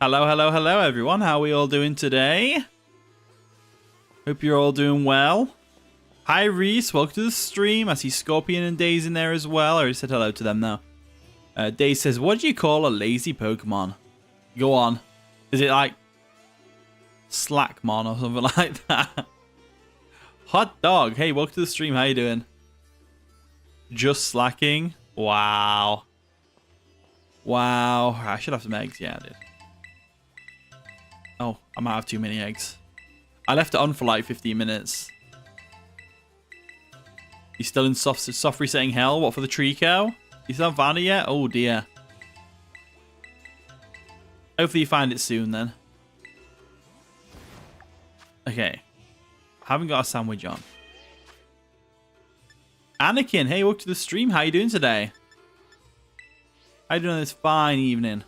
Hello, hello, hello, everyone. How are we all doing today? Hope you're all doing well. Hi, Reese. Welcome to the stream. I see Scorpion and Daze in there as well. I already said hello to them now. Daze says, what do you call a lazy Pokemon? Go on. Is it like Slackmon or something like that? Hot Dog. Hey, welcome to the stream. How you doing? Just slacking? Wow. Wow. I should have some eggs. Yeah, I did. Oh, I might have too many eggs. I left it on for like 15 minutes. He's still in soft resetting hell. What for the Trico? You still haven't found it yet? Oh dear. Hopefully you find it soon then. Okay. I haven't got a sandwich on. Anakin, hey, welcome to the stream. How you doing today? How you doing this fine evening?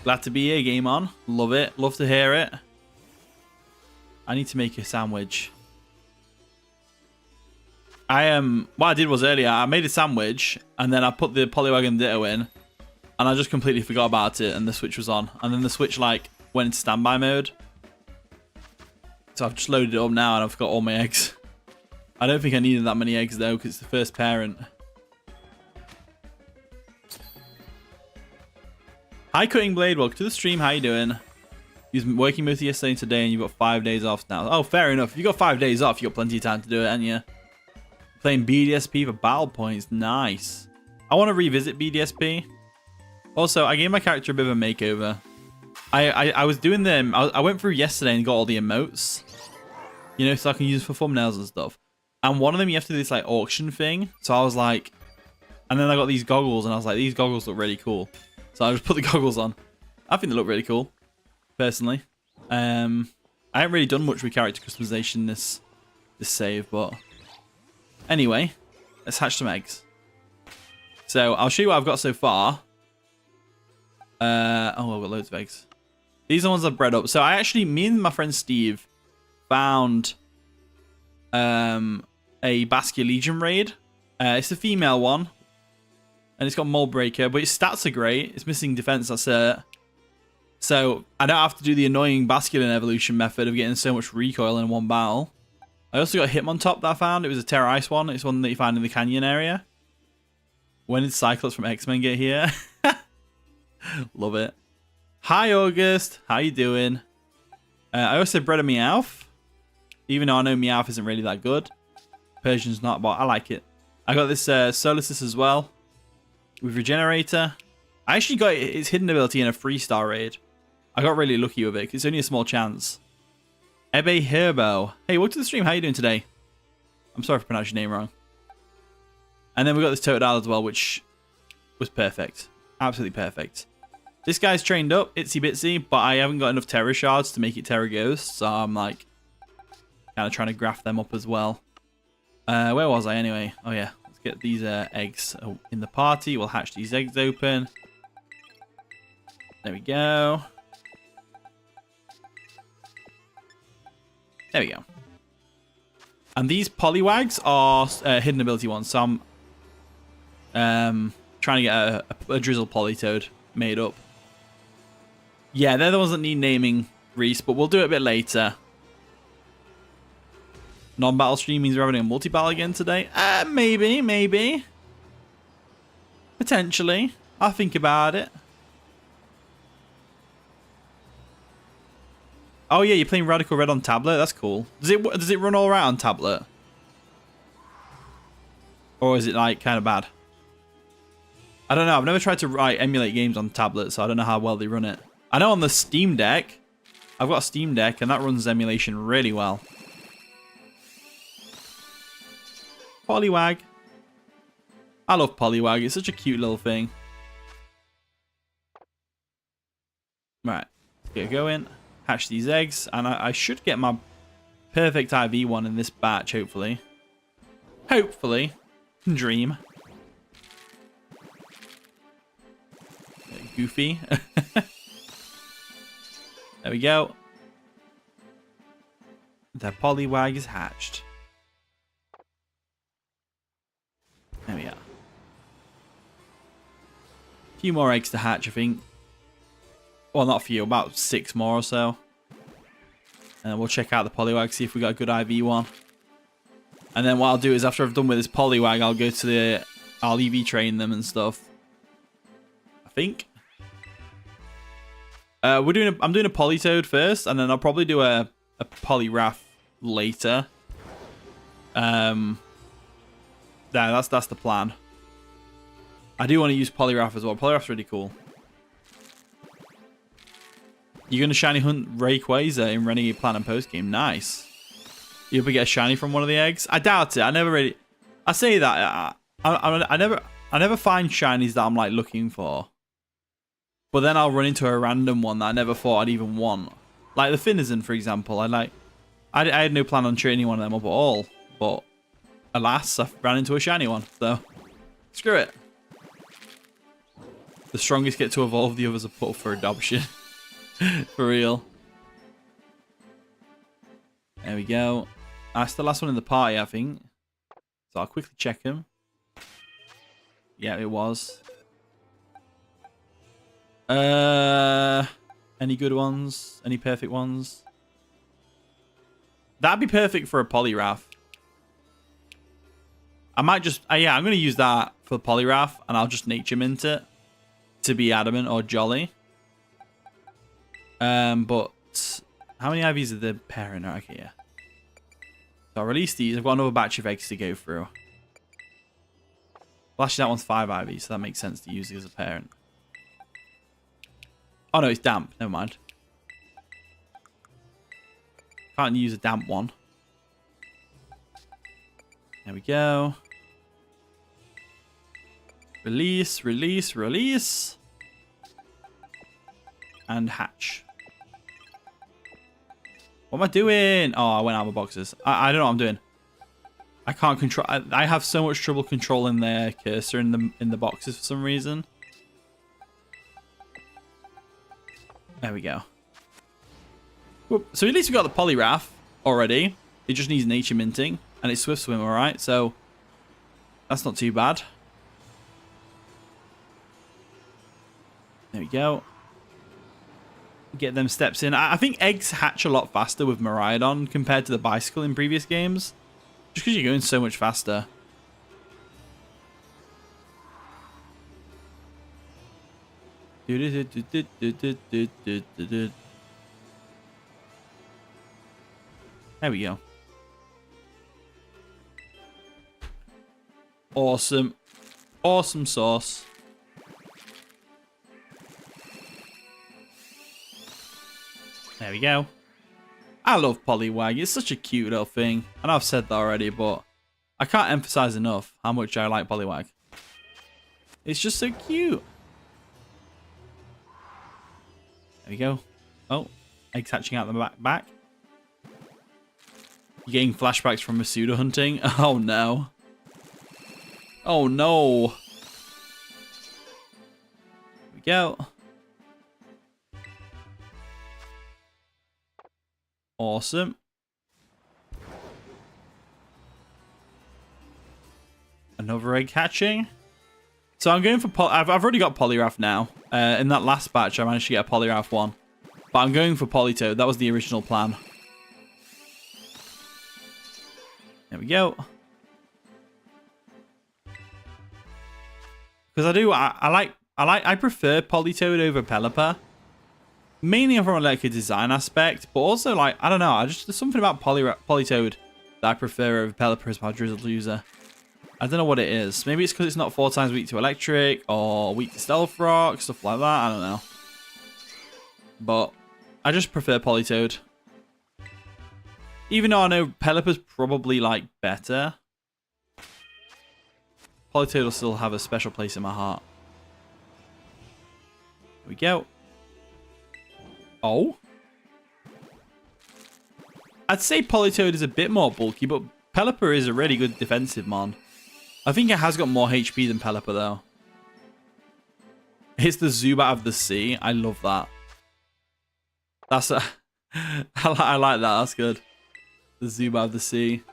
Glad to be here, game on. Love it. Love to hear it. I need to make a sandwich. What I did was earlier, I made a sandwich and then I put the Poliwag Ditto in and I just completely forgot about it and the switch was on. And then the switch like went into standby mode. So I've just loaded it up now and I've got all my eggs. I don't think I needed that many eggs though because it's the first parent. Hi Cutting Blade, welcome to the stream. How you doing? You've been working with you yesterday and today and you've got 5 days off now. Oh, fair enough. If you got 5 days off, you got plenty of time to do it, haven't you? Playing BDSP for battle points. Nice. I want to revisit BDSP. Also, I gave my character a bit of a makeover. I was doing them. I went through yesterday and got all the emotes. You know, so I can use for thumbnails and stuff. And one of them, you have to do this like auction thing. So I was like, and then I got these goggles and I was like, these goggles look really cool. So I just put the goggles on. I think they look really cool, personally. I haven't really done much with character customization this save, but anyway, let's hatch some eggs. So I'll show you what I've got so far. Oh, I've got loads of eggs. These are the ones I've bred up. So me and my friend Steve found a Baskia Legion raid. It's the female one. And it's got Mold Breaker, but its stats are great. It's missing defense, that's it. So I don't have to do the annoying Basculin evolution method of getting so much recoil in one battle. I also got a Hitmontop that I found. It was a Terra Ice one. It's one that you find in the canyon area. When did Cyclops from X-Men get here? Love it. Hi, August. How you doing? I also bred a Meowth. Even though I know Meowth isn't really that good. Persian's not, but I like it. I got this Solisys as well. With Regenerator. I actually got its hidden ability in a 3-star raid. I got really lucky with it because it's only a small chance. Ebe Herbo. Hey, welcome to the stream. How you doing today? I'm sorry if I pronounced your name wrong. And then we got this Totodile as well, which was perfect. Absolutely perfect. This guy's trained up, itsy bitsy, but I haven't got enough Terra shards to make it Terra Ghost, so I'm like kind of trying to graft them up as well. Where was I anyway? Oh yeah. Get these eggs in the party. We'll hatch these eggs open. There we go. There we go. And these Poliwags are hidden ability ones. So I'm trying to get a Drizzle Politoed made up. Yeah, they're the ones that need naming, Reese, but we'll do it a bit later. Non-battle stream means we're having a multi-battle again today? Maybe. Potentially. I'll think about it. Oh yeah, you're playing Radical Red on tablet? That's cool. Does it run all right on tablet? Or is it like kind of bad? I don't know. I've never tried to emulate games on tablet, so I don't know how well they run it. I know on the Steam Deck, I've got a Steam Deck and that runs emulation really well. Poliwag. I love Poliwag. It's such a cute little thing. Right. Let's get going. Hatch these eggs. And I should get my perfect IV one in this batch, hopefully. Hopefully. Dream. Goofy. There we go. The Poliwag is hatched. There we are. A few more eggs to hatch, I think. Well, not for you, about 6 more or so. And we'll check out the Poliwag, see if we got a good IV one. And then what I'll do is after I've done with this Poliwag, I'll go to the... I'll EV train them and stuff. I think. I'm doing a Politoed first, and then I'll probably do a Poliwrath later. That's the plan. I do want to use Poliwrath as well. Poliwrath's really cool. You're going to shiny hunt Rayquaza in Renegade Platinum post game. Nice. You'll be get a shiny from one of the eggs. I doubt it. I never really. I say that. I never find shinies that I'm like looking for. But then I'll run into a random one that I never thought I'd even want. Like the Finizen, for example. I had no plan on training one of them up at all. But alas, I ran into a shiny one. So screw it. The strongest get to evolve, the others are put up for adoption. For real. There we go. That's the last one in the party, I think. So I'll quickly check him. Yeah, it was. Any good ones? Any perfect ones? That'd be perfect for a Poliwrath. I might just... yeah, I'm going to use that for Poliwrath, and I'll just Nature Mint it to be Adamant or Jolly. But how many IVs are the parent? Okay, yeah. So I'll release these. I've got another batch of eggs to go through. Well, actually, that one's 5 IVs, so that makes sense to use it as a parent. Oh, no, it's damp. Never mind. Can't use a damp one. There we go. Release, release, release. And hatch. What am I doing? Oh, I went out of my boxes. I don't know what I'm doing. I can't control. I have so much trouble controlling their cursor in the boxes for some reason. There we go. Whoop. So at least we got the Poliwrath already. It just needs Nature Minting, and it's Swift Swim, all right. So that's not too bad. There we go. Get them steps in. I think eggs hatch a lot faster with Miraidon compared to the bicycle in previous games. Just because you're going so much faster. There we go. Awesome. Awesome sauce. There we go. I love Poliwag. It's such a cute little thing. I know I've said that already, but I can't emphasize enough how much I like Poliwag. It's just so cute. There we go. Oh, eggs hatching out the back. You're getting flashbacks from Masuda hunting. Oh no. Oh no. There we go. Awesome. Another egg hatching. So I'm going for... I've already got Poliwrath now. In that last batch, I managed to get a Poliwrath one. But I'm going for Politoed. That was the original plan. There we go. Because I prefer Politoed over Pelipper. Mainly from like a design aspect, but also like, I don't know, there's something about Politoed that I prefer over Pelipper as my Drizzle user. I don't know what it is. Maybe it's because it's not 4 times weak to Electric or weak to Stealth Rock, stuff like that. I don't know. But I just prefer Politoed. Even though I know Pelipper's probably like better, Politoed will still have a special place in my heart. Here we go. Oh. I'd say Politoed is a bit more bulky, but Pelipper is a really good defensive mon. I think it has got more HP than Pelipper, though. It's the Zubat of the Sea. I love that. That's a... I like that. That's good. The Zubat of the Sea.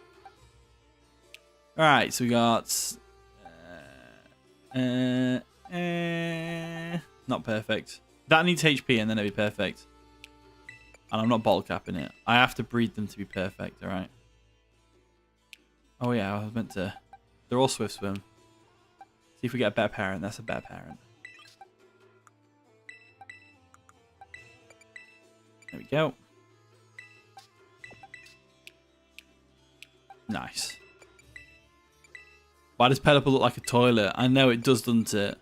Alright, so we got... not perfect. That needs HP and then it'll be perfect. And I'm not bottle capping it. I have to breed them to be perfect, alright? Oh yeah, I was meant to... They're all Swift Swim. See if we get a better parent. That's a better parent. There we go. Nice. Why does Pelipper look like a toilet? I know it does, doesn't it?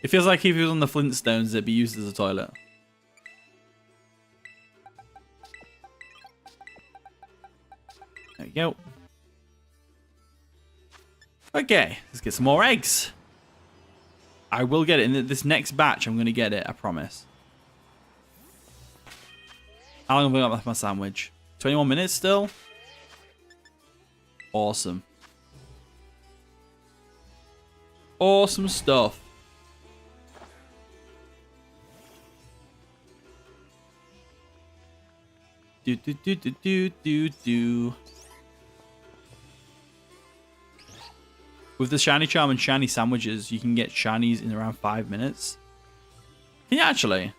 It feels like if he was on the Flintstones, it'd be used as a toilet. There we go. Okay, let's get some more eggs. I will get it. In this next batch, I'm going to get it. I promise. How long have I got left my sandwich? 21 minutes still? Awesome. Awesome stuff. Do do do do do do do. With the shiny charm and shiny sandwiches, you can get shinies in around 5 minutes. Can you actually?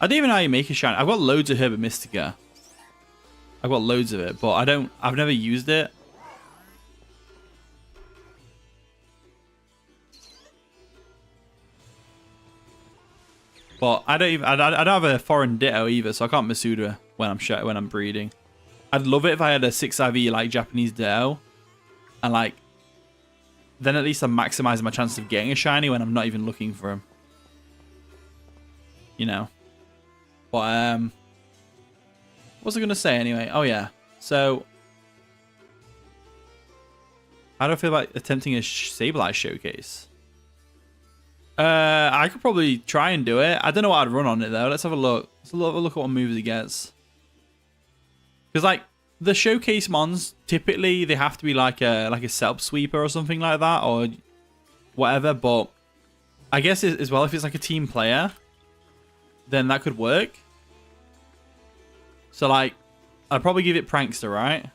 I don't even know how you make a shiny. I've got loads of Herba Mystica. I've got loads of it, but I've never used it. But I don't have a foreign Ditto either, so I can't Masuda when I'm breeding. I'd love it if I had a 6 IV like Japanese Ditto, and like then at least I'm maximizing my chances of getting a shiny when I'm not even looking for him. You know. But what was I gonna say anyway? Oh yeah. So how do I feel about attempting a Sableye showcase? I could probably try and do it. I don't know what I'd run on it though. Let's have a look. Let's have a look at what moves he gets. Because like the showcase mons, typically they have to be like a Self Sweeper or something like that, or whatever. But I guess as well, if it's like a team player, then that could work. So like, I'd probably give it Prankster, right?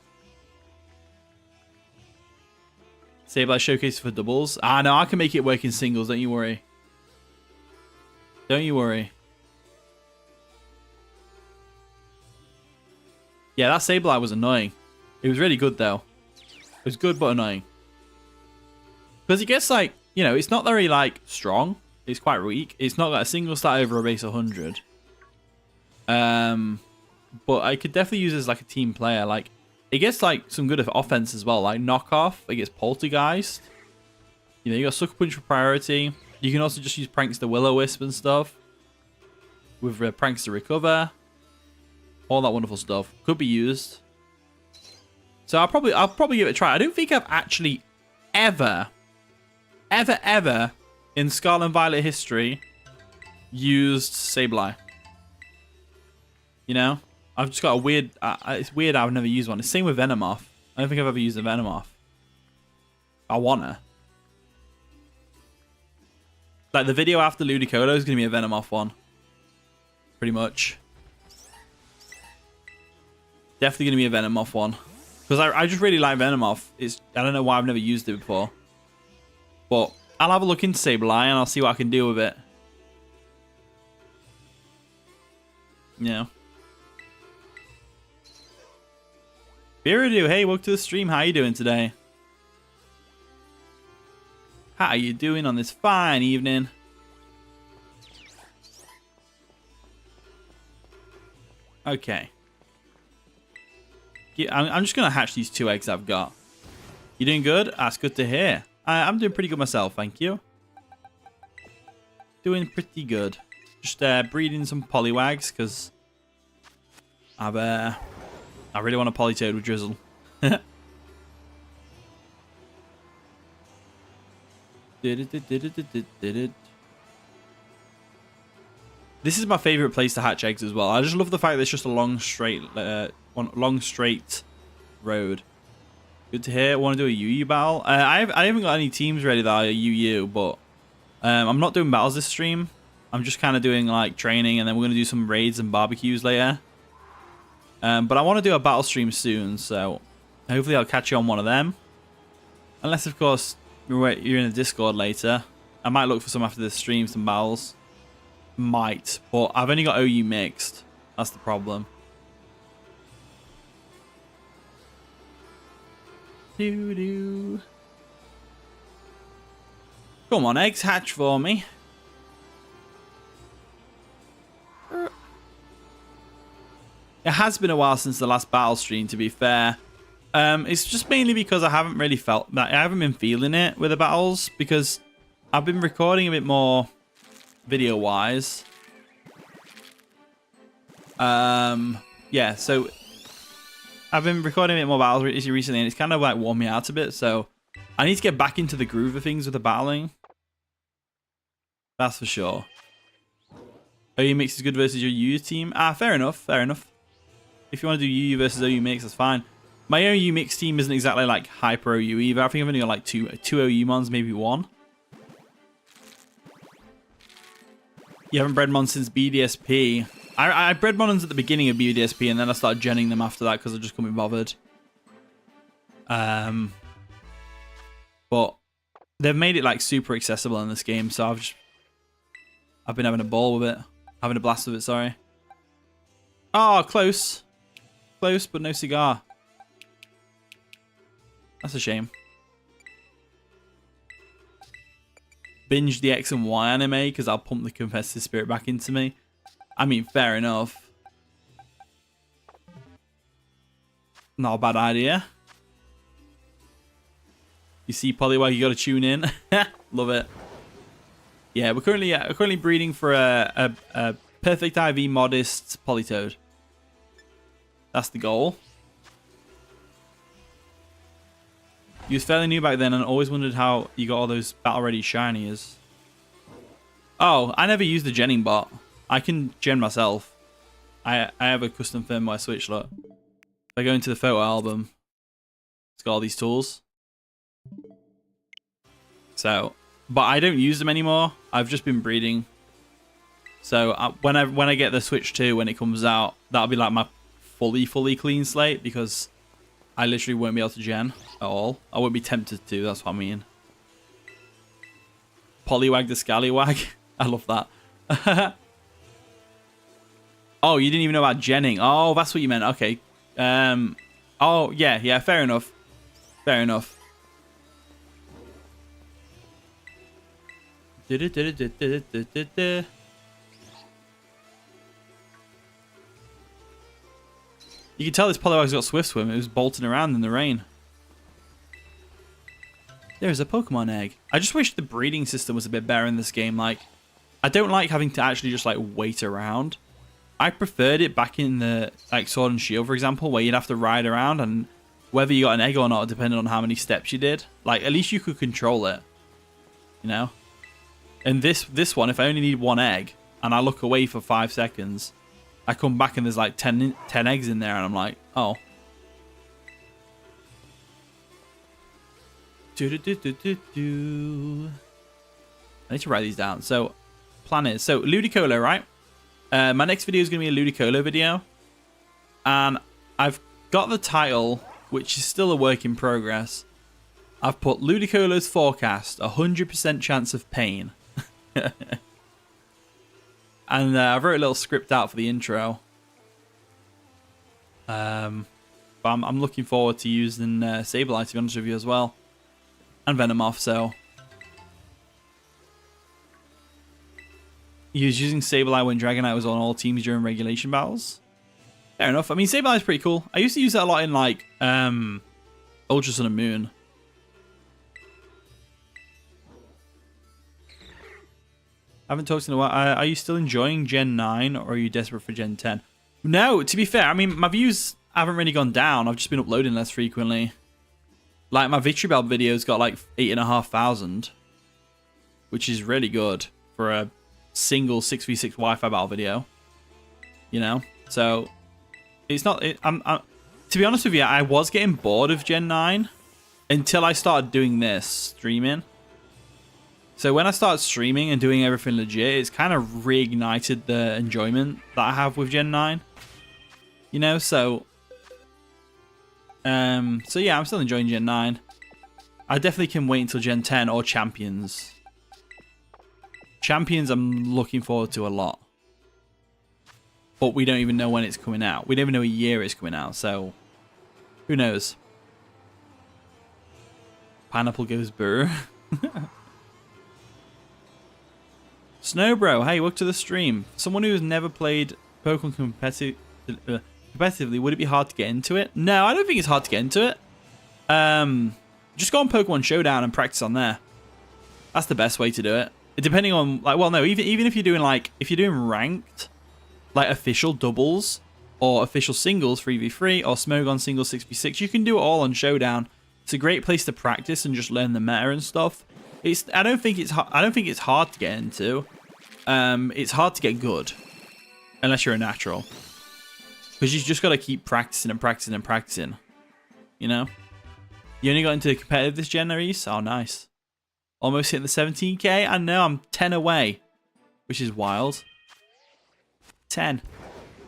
Sableye showcase for doubles. Ah, no, I can make it work in singles. Don't you worry. Don't you worry. Yeah, that Sableye was annoying. It was really good, though. It was good, but annoying. Because it gets, like, you know, it's not very, like, strong. It's quite weak. It's not got a single stat over a base 100. But I could definitely use it as, like, a team player. Like, it gets, like, some good offense as well. Like, knockoff. It gets Poltergeist. You know, you got Sucker Punch for priority. You can also just use Prankster Will-O-Wisp and stuff. With Prankster Recover. All that wonderful stuff could be used. So I'll probably give it a try. I don't think I've actually ever in Scarlet and Violet history used Sableye. You know, I've just got a weird. It's weird I've never used one. The same with Venomoth. I don't think I've ever used a Venomoth. I wanna. Like the video after Ludicolo is gonna be a Venomoth one. Pretty much. Definitely going to be a Venomoth one. Because I just really like Venomoth. I don't know why I've never used it before. But I'll have a look into Sableye and I'll see what I can do with it. Yeah. Biridu, hey, welcome to the stream. How you doing today? How are you doing on this fine evening? Okay. Yeah, I'm just going to hatch these 2 eggs I've got. You doing good? That's good to hear. I'm doing pretty good myself, thank you. Doing pretty good. Just breeding some Poliwags, because I really want a Politoed with Drizzle. This is my favorite place to hatch eggs as well. I just love the fact that it's just a long straight road. Good to hear. Want to do a UU battle? I haven't got any teams ready that are UU, but I'm not doing battles this stream. I'm just kind of doing like training, and then we're gonna do some raids and barbecues later. But I want to do a battle stream soon, so hopefully I'll catch you on one of them. Unless, of course, you're in the Discord later. I might look for some after this stream, some battles. might, but I've only got OU mixed. That's the problem. Doo-doo. Come on, eggs hatch for me. It has been a while since the last battle stream, to be fair. It's just mainly because I haven't really felt that. I haven't been feeling it with the battles because I've been recording a bit more video-wise. Yeah, so I've been recording a bit more battles recently, and it's kind of like worn me out a bit. So I need to get back into the groove of things with the battling. That's for sure. OU mix is good versus your UU team. Ah, fair enough. Fair enough. If you want to do UU versus OU mix, that's fine. My OU mix team isn't exactly like hyper OU either. I think I've only got like two OU mons, maybe one. You haven't bred mons since BDSP. I bred mons at the beginning of BDSP, and then I started genning them after that because I just couldn't be bothered. But they've made it like super accessible in this game, so I've been having a ball with it. Having a blast with it, sorry. Oh, close. Close, but no cigar. That's a shame. Binge the X and Y anime because I'll pump the competitive spirit back into me. I mean, fair enough. Not a bad idea. You see, Poliwag, you got to tune in. Love it. Yeah, we're currently breeding for a perfect IV modest Politoad. That's the goal. You was fairly new back then and always wondered how you got all those battle-ready shinies. Oh, I never used the genning bot. I can gen myself. I have a custom firmware switch, look. If I go into the photo album, it's got all these tools. So, but I don't use them anymore. I've just been breeding. So when I get the Switch 2, when it comes out, that'll be like my fully clean slate because I literally won't be able to gen at all. I won't be tempted to, that's what I mean. Poliwag the Scallywag. I love that. Oh, you didn't even know about genning. Oh, that's what you meant. Okay. Oh, yeah, fair enough. Fair enough. You can tell this Poliwag's got Swift Swim. It was bolting around in the rain. There's a Pokemon egg. I just wish the breeding system was a bit better in this game. Like, I don't like having to actually just like wait around. I preferred it back in the like Sword and Shield, for example, where you'd have to ride around and whether you got an egg or not depended on how many steps you did. Like, at least you could control it, you know? And this one, if I only need one egg and I look away for 5 seconds, I come back and there's like 10 eggs in there and I'm like, oh. I need to write these down. So, plan is, so Ludicolo, right? My next video is going to be a Ludicolo video. And I've got the title, which is still a work in progress. I've put Ludicolo's forecast, 100% chance of pain. And I wrote a little script out for the intro. But I'm looking forward to using Sableye, to be honest with you, as well. And Venomoth, so. He was using Sableye when Dragonite was on all teams during regulation battles. Fair enough. I mean, Sableye is pretty cool. I used to use that a lot in, like, Ultra Sun and Moon. I haven't talked in a while. Are you still enjoying Gen 9 or are you desperate for Gen 10? No, to be fair, I mean, my views haven't really gone down. I've just been uploading less frequently. Like, my Victory Bell video's got like 8,500, which is really good for a single 6v6 Wi-Fi battle video. You know? So, it's not... to be honest with you, I was getting bored of Gen 9 until I started doing this, streaming. So when I started streaming and doing everything legit, it's kind of reignited the enjoyment that I have with Gen 9. You know, so yeah, I'm still enjoying Gen 9. I definitely can wait until Gen 10 or Champions. Champions I'm looking forward to a lot. But we don't even know when it's coming out. We don't even know a year it's coming out, so who knows? Pineapple goes burr. Snowbro, hey, welcome to the stream. Someone who's never played Pokemon competitively, would it be hard to get into it? No, I don't think it's hard to get into it. Just go on Pokemon Showdown and practice on there. That's the best way to do it. Depending on, like, well, no, even if you're doing, like, if you're doing ranked, like official doubles or official singles 3v3 or Smogon singles 6v6, you can do it all on Showdown. It's a great place to practice and just learn the meta and stuff. I don't think it's hard to get into. It's hard to get good unless you're a natural, because you've just got to keep practicing and practicing and practicing. You know, you only got into the competitive this gen, Reese. Oh, nice. Almost hitting the 17k. I know, I'm 10 away, which is wild. 10.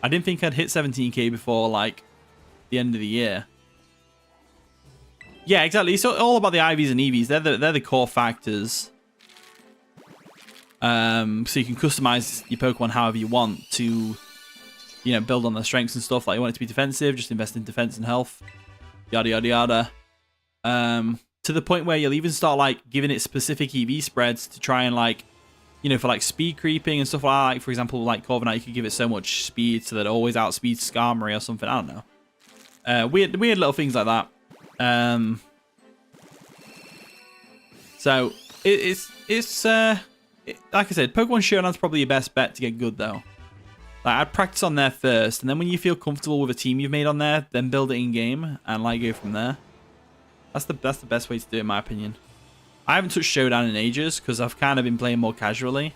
I didn't think I'd hit 17k before like the end of the year. Yeah, exactly. It's all about the IVs and EVs. They're the core factors. So you can customize your Pokemon however you want to, you know, build on their strengths and stuff. Like, you want it to be defensive, just invest in defense and health. Yada, yada, yada. To the point where you'll even start, like, giving it specific EV spreads to try and, like, you know, for, like, speed creeping and stuff like that. Like, for example, like, Corviknight, you could give it so much speed so that it always outspeeds Skarmory or something. I don't know. Weird little things like that. So it's like I said, Pokemon Showdown's probably your best bet to get good though. Like, I'd practice on there first, and then when you feel comfortable with a team you've made on there, then build it in game and like go from there. That's the best way to do it, in my opinion. I haven't touched Showdown in ages because I've kind of been playing more casually.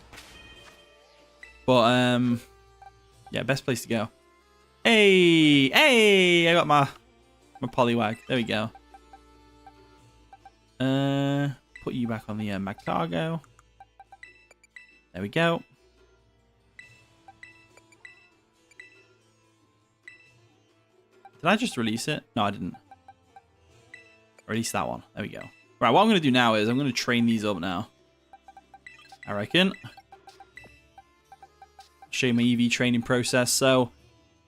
But yeah, best place to go. Hey, I got my Poliwag. There we go. Put you back on the Magcargo. There we go. Did I just release it? No, I didn't. Release that one. There we go. Right, what I'm going to do now is I'm going to train these up now. I reckon. Show you my EV training process. So,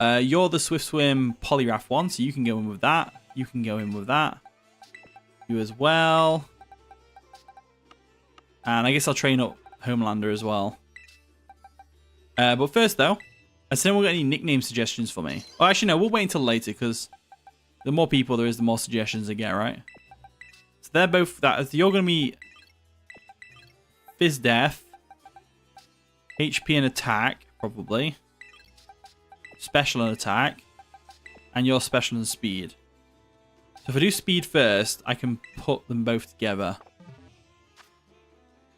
you're the Swift Swim Poliwrath one, so you can go in with that. You can go in with that. You as well. And I guess I'll train up Homelander as well. But first, though, has anyone got any nickname suggestions for me? Oh, actually, no, we'll wait until later, because the more people there is, the more suggestions I get, right? So they're both that. You're going to be Fizz Death, HP and attack, probably. Special and attack. And you're special and speed. So if I do speed first, I can put them both together.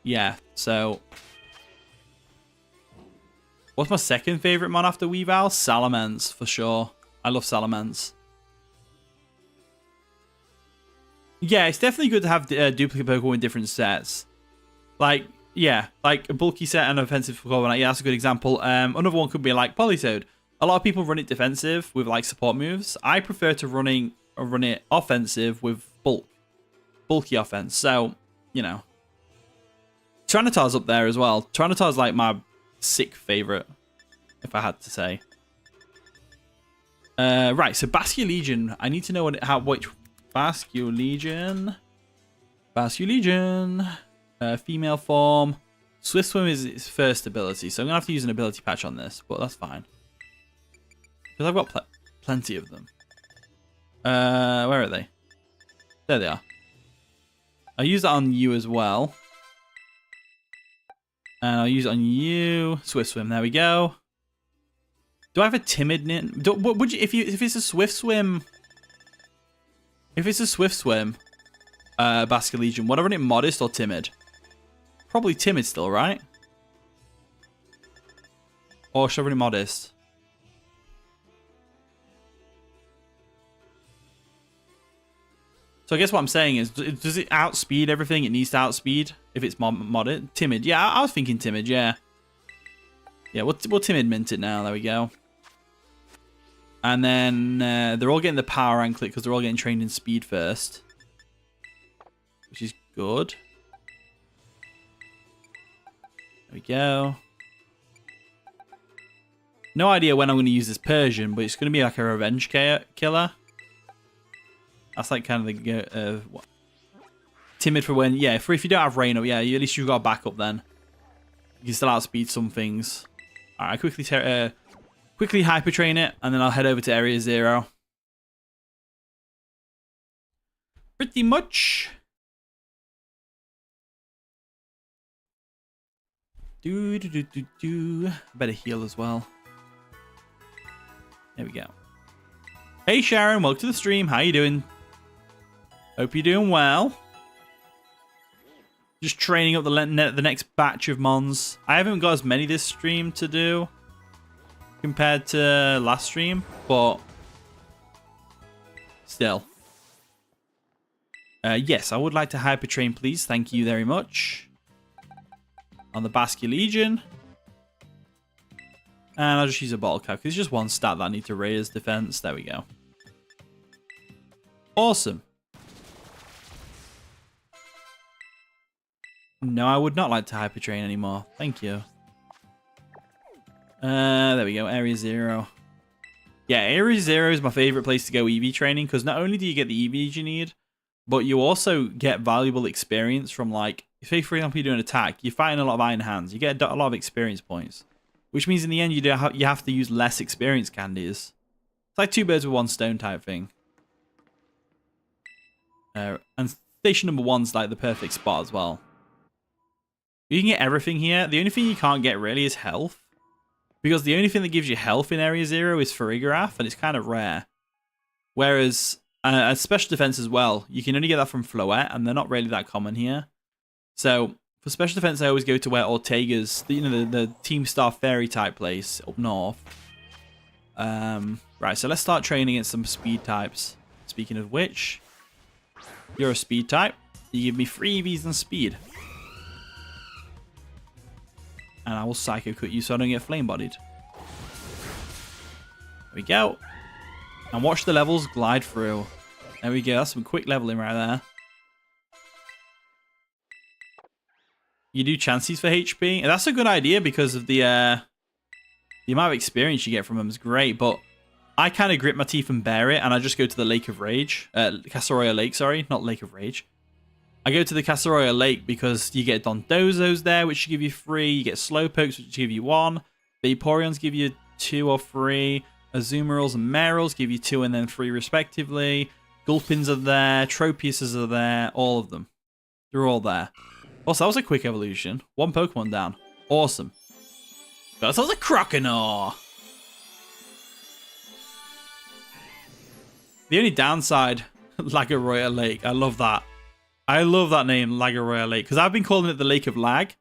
Yeah, so... What's my second favourite mon after Weavile? Salamence, for sure. I love Salamence. Yeah, it's definitely good to have duplicate Pokemon in different sets. Like, yeah, like a bulky set and offensive Corviknight. Yeah, that's a good example. Another one could be like Politoed. A lot of people run it defensive with like support moves. I prefer to run it offensive with bulky offense. So, you know, Tyranitar's up there as well. Tyranitar's like my sick favorite, if I had to say. Right, so Basculegion. I need to know which Basculegion. Female form. Swift Swim is its first ability, so I'm gonna have to use an ability patch on this, but that's fine. Because I've got plenty of them. Where are they? There they are. I'll use that on you as well. And I'll use it on you. Swift Swim, there we go. Do I have a timid would you, if it's a Swift Swim, Basculegion, would I run it modest or timid? Probably timid still, right? Or should I run it modest? So I guess what I'm saying is, does it outspeed everything it needs to outspeed if it's modded? Timid. Yeah, I was thinking timid, yeah. Yeah, we'll timid mint it now. There we go. And then they're all getting the power anklet because they're all getting trained in speed first. Which is good. There we go. No idea when I'm going to use this Persian, but it's going to be like a revenge killer. That's like kind of the what? Timid for when, yeah, for if you don't have rain up, yeah, at least you've got a backup then. You can still outspeed some things. All right, quickly hyper train it, and then I'll head over to Area 0. Pretty much. Better heal as well. There we go. Hey Sharon, welcome to the stream. How you doing? Hope you're doing well. Just training up the next batch of mons. I haven't got as many this stream to do compared to last stream, but still. Yes, I would like to hyper train, please. Thank you very much. On the Basque Legion. And I'll just use a bottle cap because it's just one stat that I need to raise defense. There we go. Awesome. No, I would not like to hyper train anymore. Thank you. There we go. Area 0. Yeah, Area 0 is my favorite place to go EV training because not only do you get the EVs you need, but you also get valuable experience from, like, say for example you do an attack, you're fighting a lot of iron hands, you get a lot of experience points. Which means in the end, you have to use less experience candies. It's like 2 birds with 1 stone type thing. And station number 1's like the perfect spot as well. You can get everything here. The only thing you can't get really is health. Because the only thing that gives you health in Area 0 is Farigarath, and it's kind of rare. Whereas, special defense as well, you can only get that from Floette, and they're not really that common here. So, for special defense, I always go to where Ortega's, the Team Star Fairy type place up north. Right, so let's start training against some speed types. Speaking of which, you're a speed type. You give me 3 EVs and speed. And I will Psycho Cut you so I don't get flame bodied. There we go. And watch the levels glide through. There we go, that's some quick leveling right there. You do chances for HP. And that's a good idea because of the amount of experience you get from them is great. But I kind of grit my teeth and bear it. And I just go to the Lake of Rage. Casseroya Lake, sorry. Not Lake of Rage. I go to the Casseroya Lake because you get Dondozos there, which give you 3. You get Slowpokes, which give you 1. Vaporeons give you 2 or 3. Azumarils and Merils give you 2 and then 3 respectively. Gulpins are there. Tropiuses are there. All of them. They're all there. Also, that was a quick evolution. 1 Pokemon down. Awesome. That was a Croconaw. The only downside, Lagaroya Lake. I love that. I love that name, Lagaroya Lake. Because I've been calling it the Lake of Lag.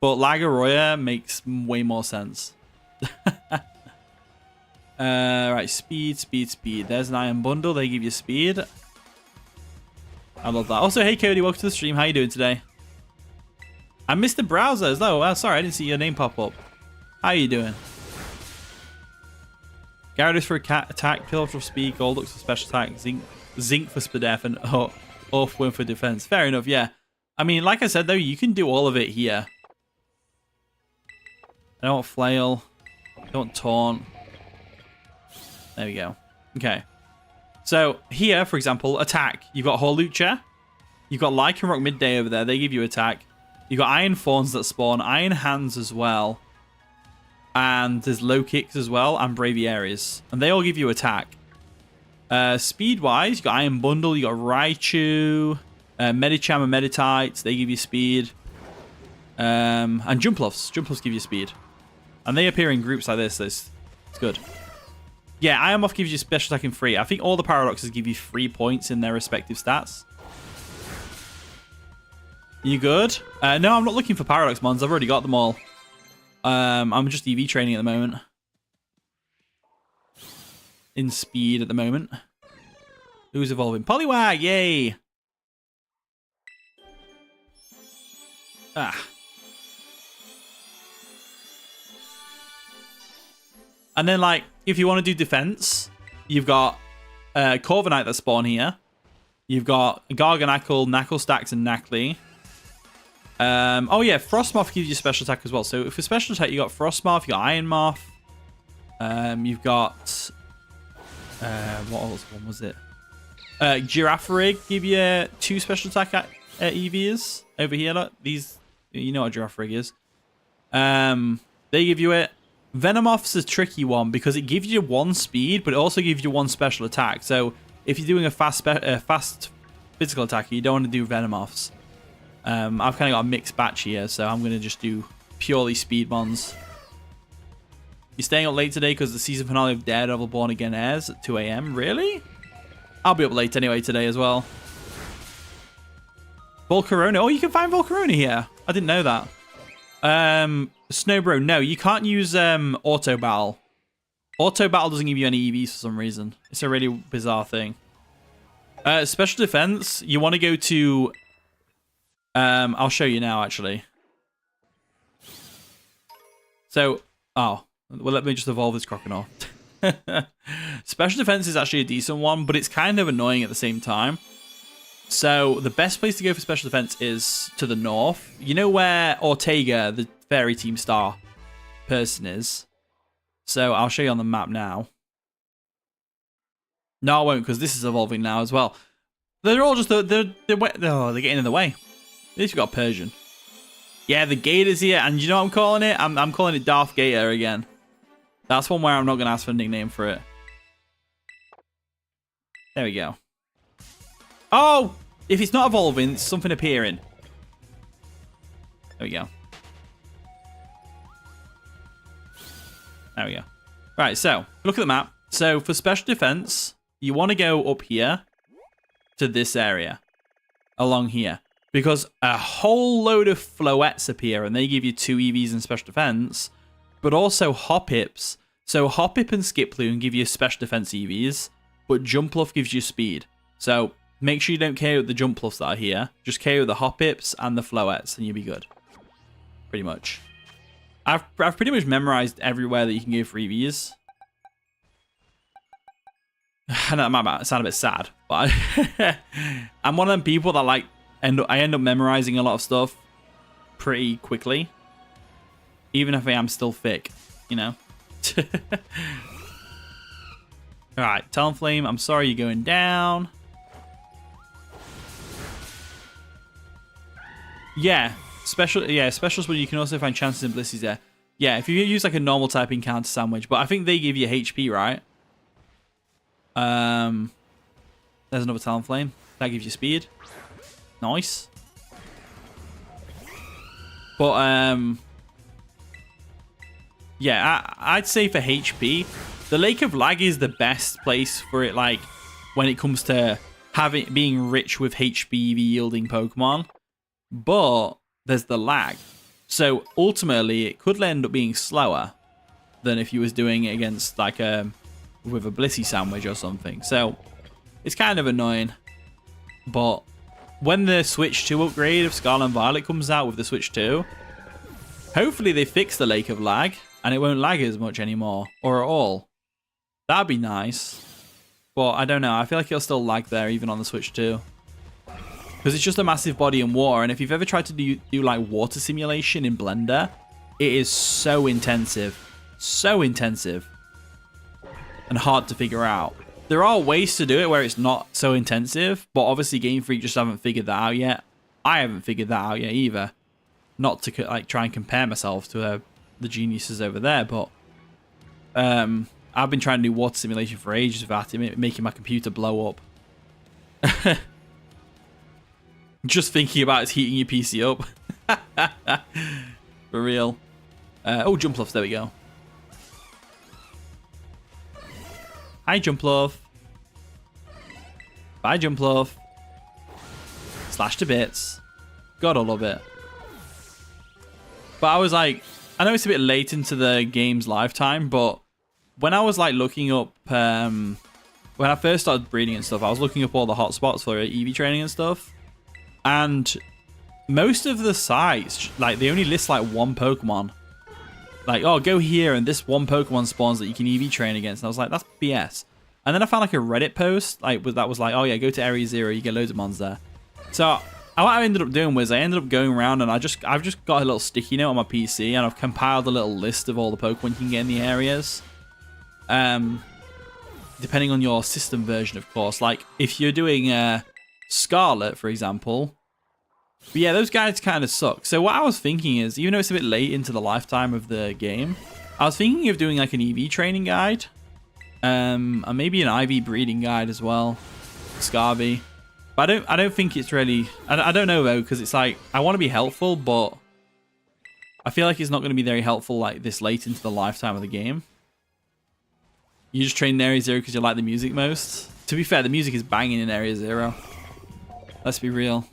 But Lagaroya makes way more sense. Right, speed. There's an Iron Bundle. They give you speed. I love that. Also, hey Cody, welcome to the stream. How you doing today? I missed the browsers. Oh, sorry, I didn't see your name pop up. How you doing? Gyarados for attack, Pillar for speed, Golduck for special attack, Zinc for Spadef, and Earthworm for defense. Fair enough, yeah. I mean, like I said, though, you can do all of it here. I don't want Flail. I don't Taunt. There we go. Okay. So, here, for example, attack. You've got Hawlucha. You've got Lycanroc Midday over there. They give you attack. You've got Iron Fawns that spawn. Iron Hands as well. And there's Low Kicks as well. And Braviaries. And they all give you attack. Speed-wise, you've got Iron Bundle. You've got Raichu. Medicham and Meditite. They give you speed. And Jumpluffs. Jumpluffs give you speed. And they appear in groups like this. It's good. Yeah, Iron Moth gives you special attack in 3. I think all the Paradoxes give you 3 points in their respective stats. You good? No, I'm not looking for Paradox mons. I've already got them all. I'm just EV training at the moment. In speed at the moment. Who's evolving? Poliwag, yay! Ah. And then, like, if you want to do defense, you've got Corviknight that spawn here. You've got Garganackle, Knucklestacks, and Knackley. Oh yeah, Frostmoth gives you special attack as well. So for special attack, you got Frostmoth, you got Iron Moth. You've got what else one was it? Girafarig give you 2 special attack EVs over here. Look, these, you know what Girafarig is. They give you it. Venomoth's a tricky one because it gives you 1 speed, but it also gives you 1 special attack. So if you're doing a fast physical attack, you don't want to do Venomoths. I've kind of got a mixed batch here, so I'm going to just do purely speed ones. You're staying up late today because the season finale of Daredevil Born Again airs at 2 a.m. Really? I'll be up late anyway today as well. Volcarona. Oh, you can find Volcarona here. I didn't know that. Snowbro. No, you can't use Auto Battle. Auto Battle doesn't give you any EVs for some reason. It's a really bizarre thing. Special Defense. You want to go to... I'll show you now, actually. So... Oh. Well, let me just evolve this Crocodile. Special Defense is actually a decent one, but it's kind of annoying at the same time. So the best place to go for Special Defense is to the north. You know where Ortega, the Fairy Team Star person, is? So I'll show you on the map now. No, I won't, because this is evolving now as well. They're all just... they're getting in the way. At least we've got Persian. Yeah, the Gator's here, and you know what I'm calling it? I'm calling it Darth Gator again. That's one where I'm not going to ask for a nickname for it. There we go. Oh! If it's not evolving, it's something appearing. There we go. There we go. Right, so, look at the map. So, for special defense, you want to go up here to this area. Along here. Because a whole load of Floettes appear, and they give you 2 EVs in special defense. But also Hoppips. So Hoppip and Skiploon give you special defense EVs, but Jumpluff gives you speed. So make sure you don't KO the Jumpluffs that are here. Just KO the Hoppips and the Floettes, and you'll be good. Pretty much. I've pretty much memorized everywhere that you can go for EVs. I know that might sound a bit sad, but I'm one of them people that I end up memorizing a lot of stuff pretty quickly. Even if I am still thick, you know. Alright, Talonflame, I'm sorry you're going down. Yeah, specials where you can also find chances and blisters there. Yeah, if you use like a normal type encounter sandwich, but I think they give you HP, right? There's another Talonflame. That gives you speed. Nice. But yeah, I'd say for HP, the Lake of Lag is the best place for it, like, when it comes to being rich with HP yielding Pokemon. But there's the lag. So ultimately, it could end up being slower than if you was doing it against, like, with a Blissey sandwich or something. So it's kind of annoying. But when the Switch 2 upgrade of Scarlet and Violet comes out with the Switch 2, hopefully they fix the Lake of Lag. And it won't lag as much anymore, or at all. That'd be nice. But I don't know. I feel like it'll still lag there, even on the Switch 2. Because it's just a massive body in water. And if you've ever tried to do like water simulation in Blender, it is so intensive. So intensive. And hard to figure out. There are ways to do it where it's not so intensive. But obviously Game Freak just haven't figured that out yet. I haven't figured that out yet either. Not to like try and compare myself to the geniuses over there, but I've been trying to do water simulation for ages without it making my computer blow up. Just thinking about it's heating your PC up. For real. Oh, Jumpluff, there we go. Hi, Jumpluff. Bye, Jumpluff. Slash to bits. Gotta love it. But I was like, I know it's a bit late into the game's lifetime, but when I was like looking up, when I first started breeding and stuff, I was looking up all the hotspots for EV training and stuff. And most of the sites, like they only list like 1 Pokemon. Like, oh, go here and this 1 Pokemon spawns that you can EV train against. And I was like, that's BS. And then I found like a Reddit post, like that was like, oh yeah, go to Area 0, you get loads of mons there. So what I ended up doing was I ended up going around and I've just got a little sticky note on my PC and I've compiled a little list of all the Pokemon you can get in the areas. Depending on your system version, of course. Like, if you're doing Scarlet, for example. But yeah, those guides kind of suck. So what I was thinking is, even though it's a bit late into the lifetime of the game, I was thinking of doing like an EV training guide. And maybe an IV breeding guide as well. Scarby. But I don't think it's really... I don't know, though, because it's like, I want to be helpful, but I feel like it's not going to be very helpful like this late into the lifetime of the game. You just train in Area 0 because you like the music most. To be fair, the music is banging in Area 0. Let's be real.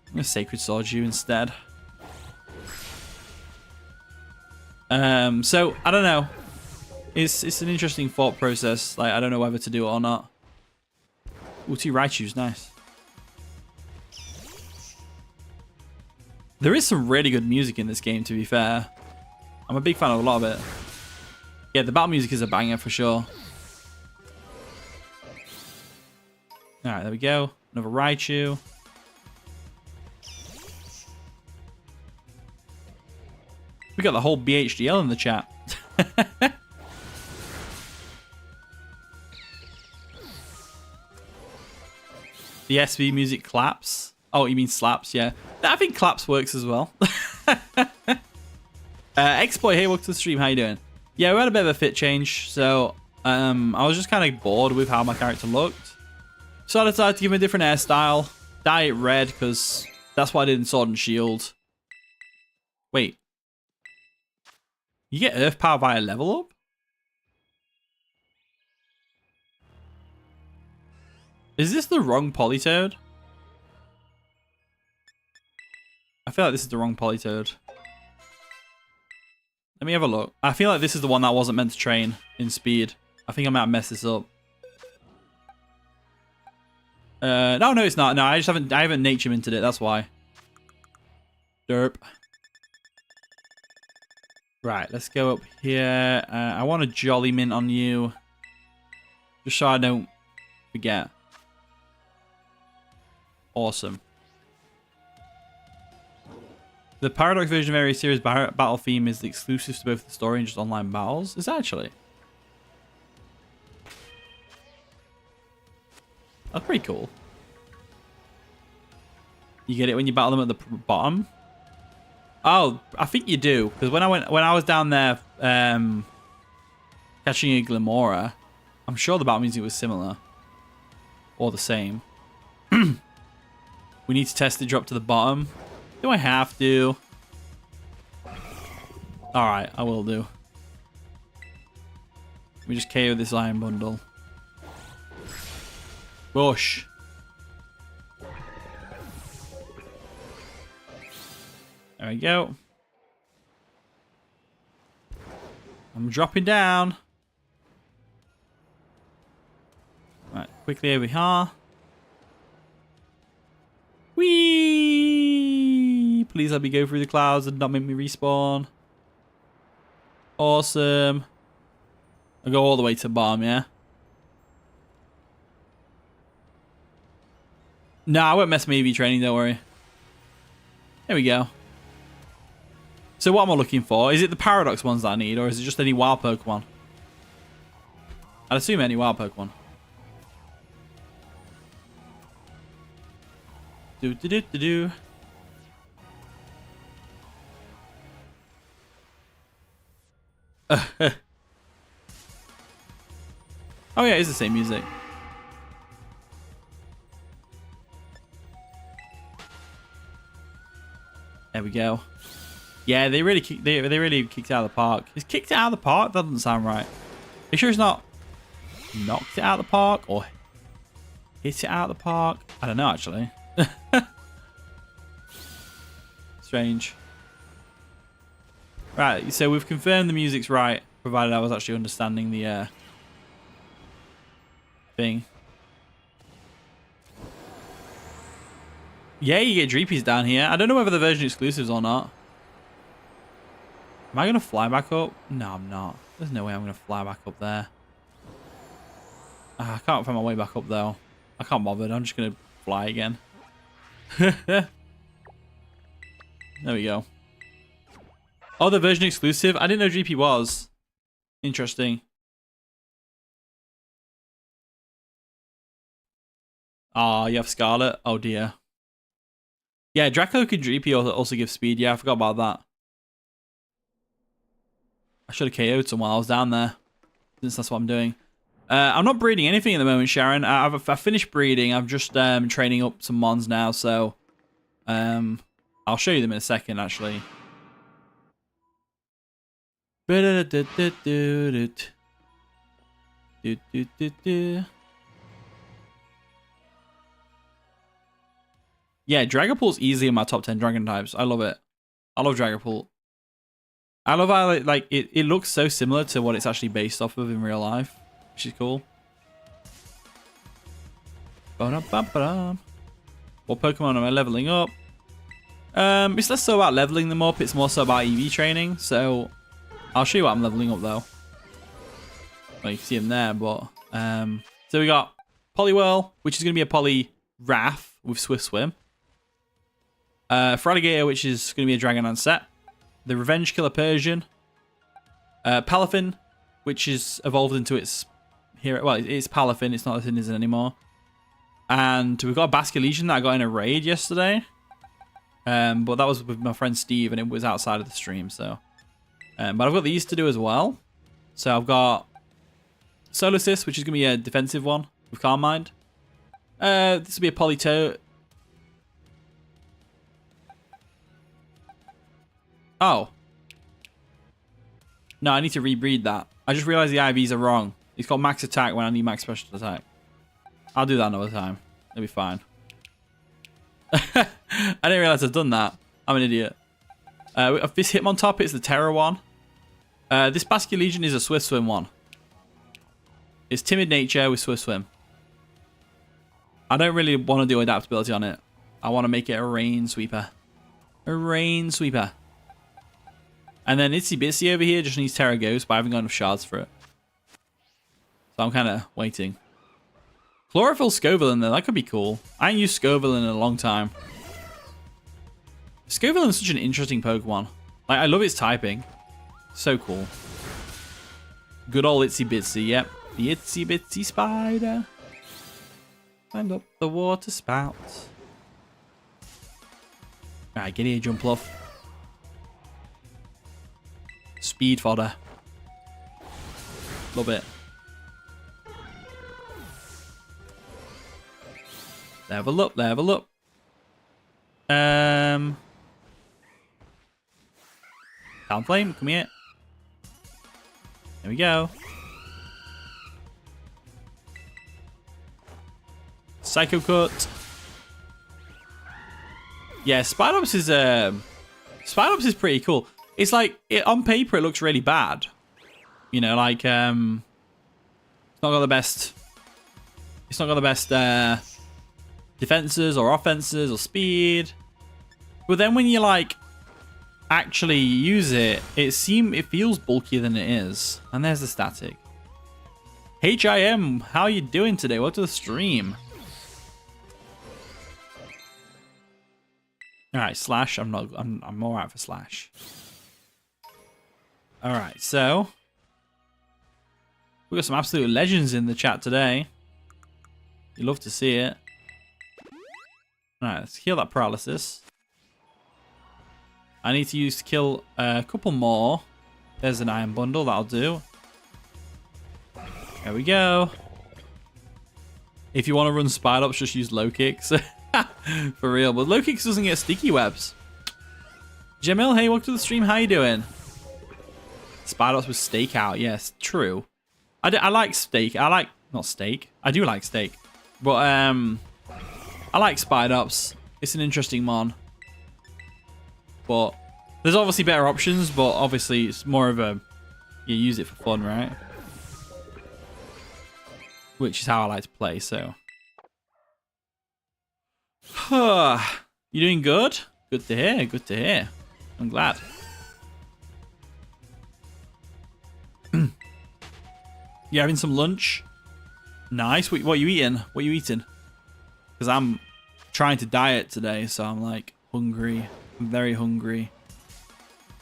I'm going to Sacred Sword you instead. So, I don't know. It's an interesting thought process. Like, I don't know whether to do it or not. Ooh, 2 Raichus, nice. There is some really good music in this game, to be fair. I'm a big fan of a lot of it. Yeah, the battle music is a banger for sure. Alright, there we go. Another Raichu. We got the whole BHDL in the chat. The SV music claps. Oh, you mean slaps? Yeah. I think claps works as well. Exploit, hey, welcome to the stream. How you doing? Yeah, we had a bit of a fit change. So, I was just kind of bored with how my character looked. So I decided to give him a different hairstyle. Dye it red, because that's what I did in Sword and Shield. Wait. You get Earth Power via level up? Is this the wrong Politoed? I feel like this is the wrong Politoed. Let me have a look. I feel like this is the one that wasn't meant to train in speed. I think I might have messed this up. No, it's not. No, I haven't nature minted it. That's why. Derp. Right, let's go up here. I want a Jolly Mint on you. Just so I don't forget. Awesome. The Paradox version of Area Series battle theme is exclusive to both the story and just online battles. Is that actually? That's pretty cool. You get it when you battle them at the bottom? Oh, I think you do. Because when I was down there catching a Glimora, I'm sure the battle music was similar. Or the same. We need to test the drop to the bottom. Do I have to? Alright, I will do. Let me just KO this Iron Bundle. Rush. There we go. I'm dropping down. Right, quickly over here. Whee! Please let me go through the clouds and not make me respawn. Awesome. I'll go all the way to the bottom, yeah? No, I won't mess my EV training, don't worry. There we go. So what am I looking for? Is it the Paradox ones that I need, or is it just any wild Pokemon? I'd assume any wild Pokemon. Do. Oh yeah, it's the same music. There we go. Yeah, they really kicked it out of the park. It's kicked it out of the park? That doesn't sound right. Are you sure it's not knocked it out of the park or hit it out of the park? I don't know actually. Strange. Right, so we've confirmed the music's right, provided I was actually understanding the thing. Yeah, you get Dreepies down here. I don't know whether the version exclusives or not. Am I going to fly back up? No, I'm not. There's no way I'm going to fly back up there. I can't find my way back up, though. I can't bother. I'm just going to fly again. There we go. Oh, the version exclusive. I didn't know GP was. Interesting. Ah, you have Scarlet. Oh dear. Yeah, Draco can GP also give speed. Yeah, I forgot about that. I should have KO'd someone while I was down there, since that's what I'm doing. I'm not breeding anything at the moment, Sharon. I've finished breeding. I'm just training up some mons now, so I'll show you them in a second, actually. Yeah, Dragapult's easily in my top 10 dragon types. I love it. I love Dragapult. I love how it looks so similar to what it's actually based off of in real life, which is cool. What Pokemon am I leveling up? It's less so about leveling them up, it's more so about EV training. So I'll show you what I'm leveling up though. Well, you can see them there, but so we got Poliwhirl, which is going to be a Poliwrath with Swift Swim. Feraligatr, which is going to be a Dragonlance set. The Revenge Killer Persian. Palafin, which is evolved into its hero. Well, it's Palafin, it's not a Citizen anymore. And we've got a Basculegion that I got in a raid yesterday. But that was with my friend Steve, and it was outside of the stream, so. But I've got these to do as well. So I've got Solosis, which is going to be a defensive one with Calm Mind. This will be a Politoed. Oh. No, I need to rebreed that. I just realized the IVs are wrong. It's got max attack when I need max special attack. I'll do that another time. It'll be fine. I didn't realize I've done that. I'm an idiot. This Hitmontop is the Terror one. This Basculegion is a Swift Swim one. It's Timid Nature with Swift Swim. I don't really want to do adaptability on it. I want to make it a Rain Sweeper. A Rain Sweeper. And then Itsy Bitsy over here just needs Terra Ghost, but I haven't got enough shards for it. So I'm kind of waiting. Chlorophyll Scovillain though, that could be cool. I ain't used Scovillain in a long time. Scovillain is such an interesting Pokemon. Like, I love its typing. So cool. Good old Itsy Bitsy, yep. The Itsy Bitsy Spider. Climbed up the water spout. Alright, get here, Jumpluff. Speed fodder. Love it. Level up, level up. Talonflame, come here. There we go. Psycho Cut. Yeah, Spidops is pretty cool. It's like on paper it looks really bad. You know, like it's not got the best. It's not got the best defenses or offenses or speed. But then when you like actually use it, it feels bulkier than it is. And there's the static. HIM, how are you doing today? Welcome to the stream. All right, Slash. I'm all right for Slash. All right, so we got some absolute legends in the chat today. You love to see it. All right, let's heal that paralysis. I need to kill a couple more. There's an iron bundle, that'll do. There we go. If you want to run Spidops, just use low kicks. For real, but low kicks doesn't get sticky webs. Jamil, hey, welcome to the stream. How you doing? Spidops with Stakeout, yes, true. I like steak. Not steak. I do like steak, but I like Spidops. It's an interesting mon. But there's obviously better options, but obviously it's more of a you use it for fun, right? Which is how I like to play, so. You doing good? Good to hear, good to hear. I'm glad. You having some lunch? Nice. What are you eating? What are you eating? Because I'm trying to diet today, so I'm like hungry. I'm very hungry.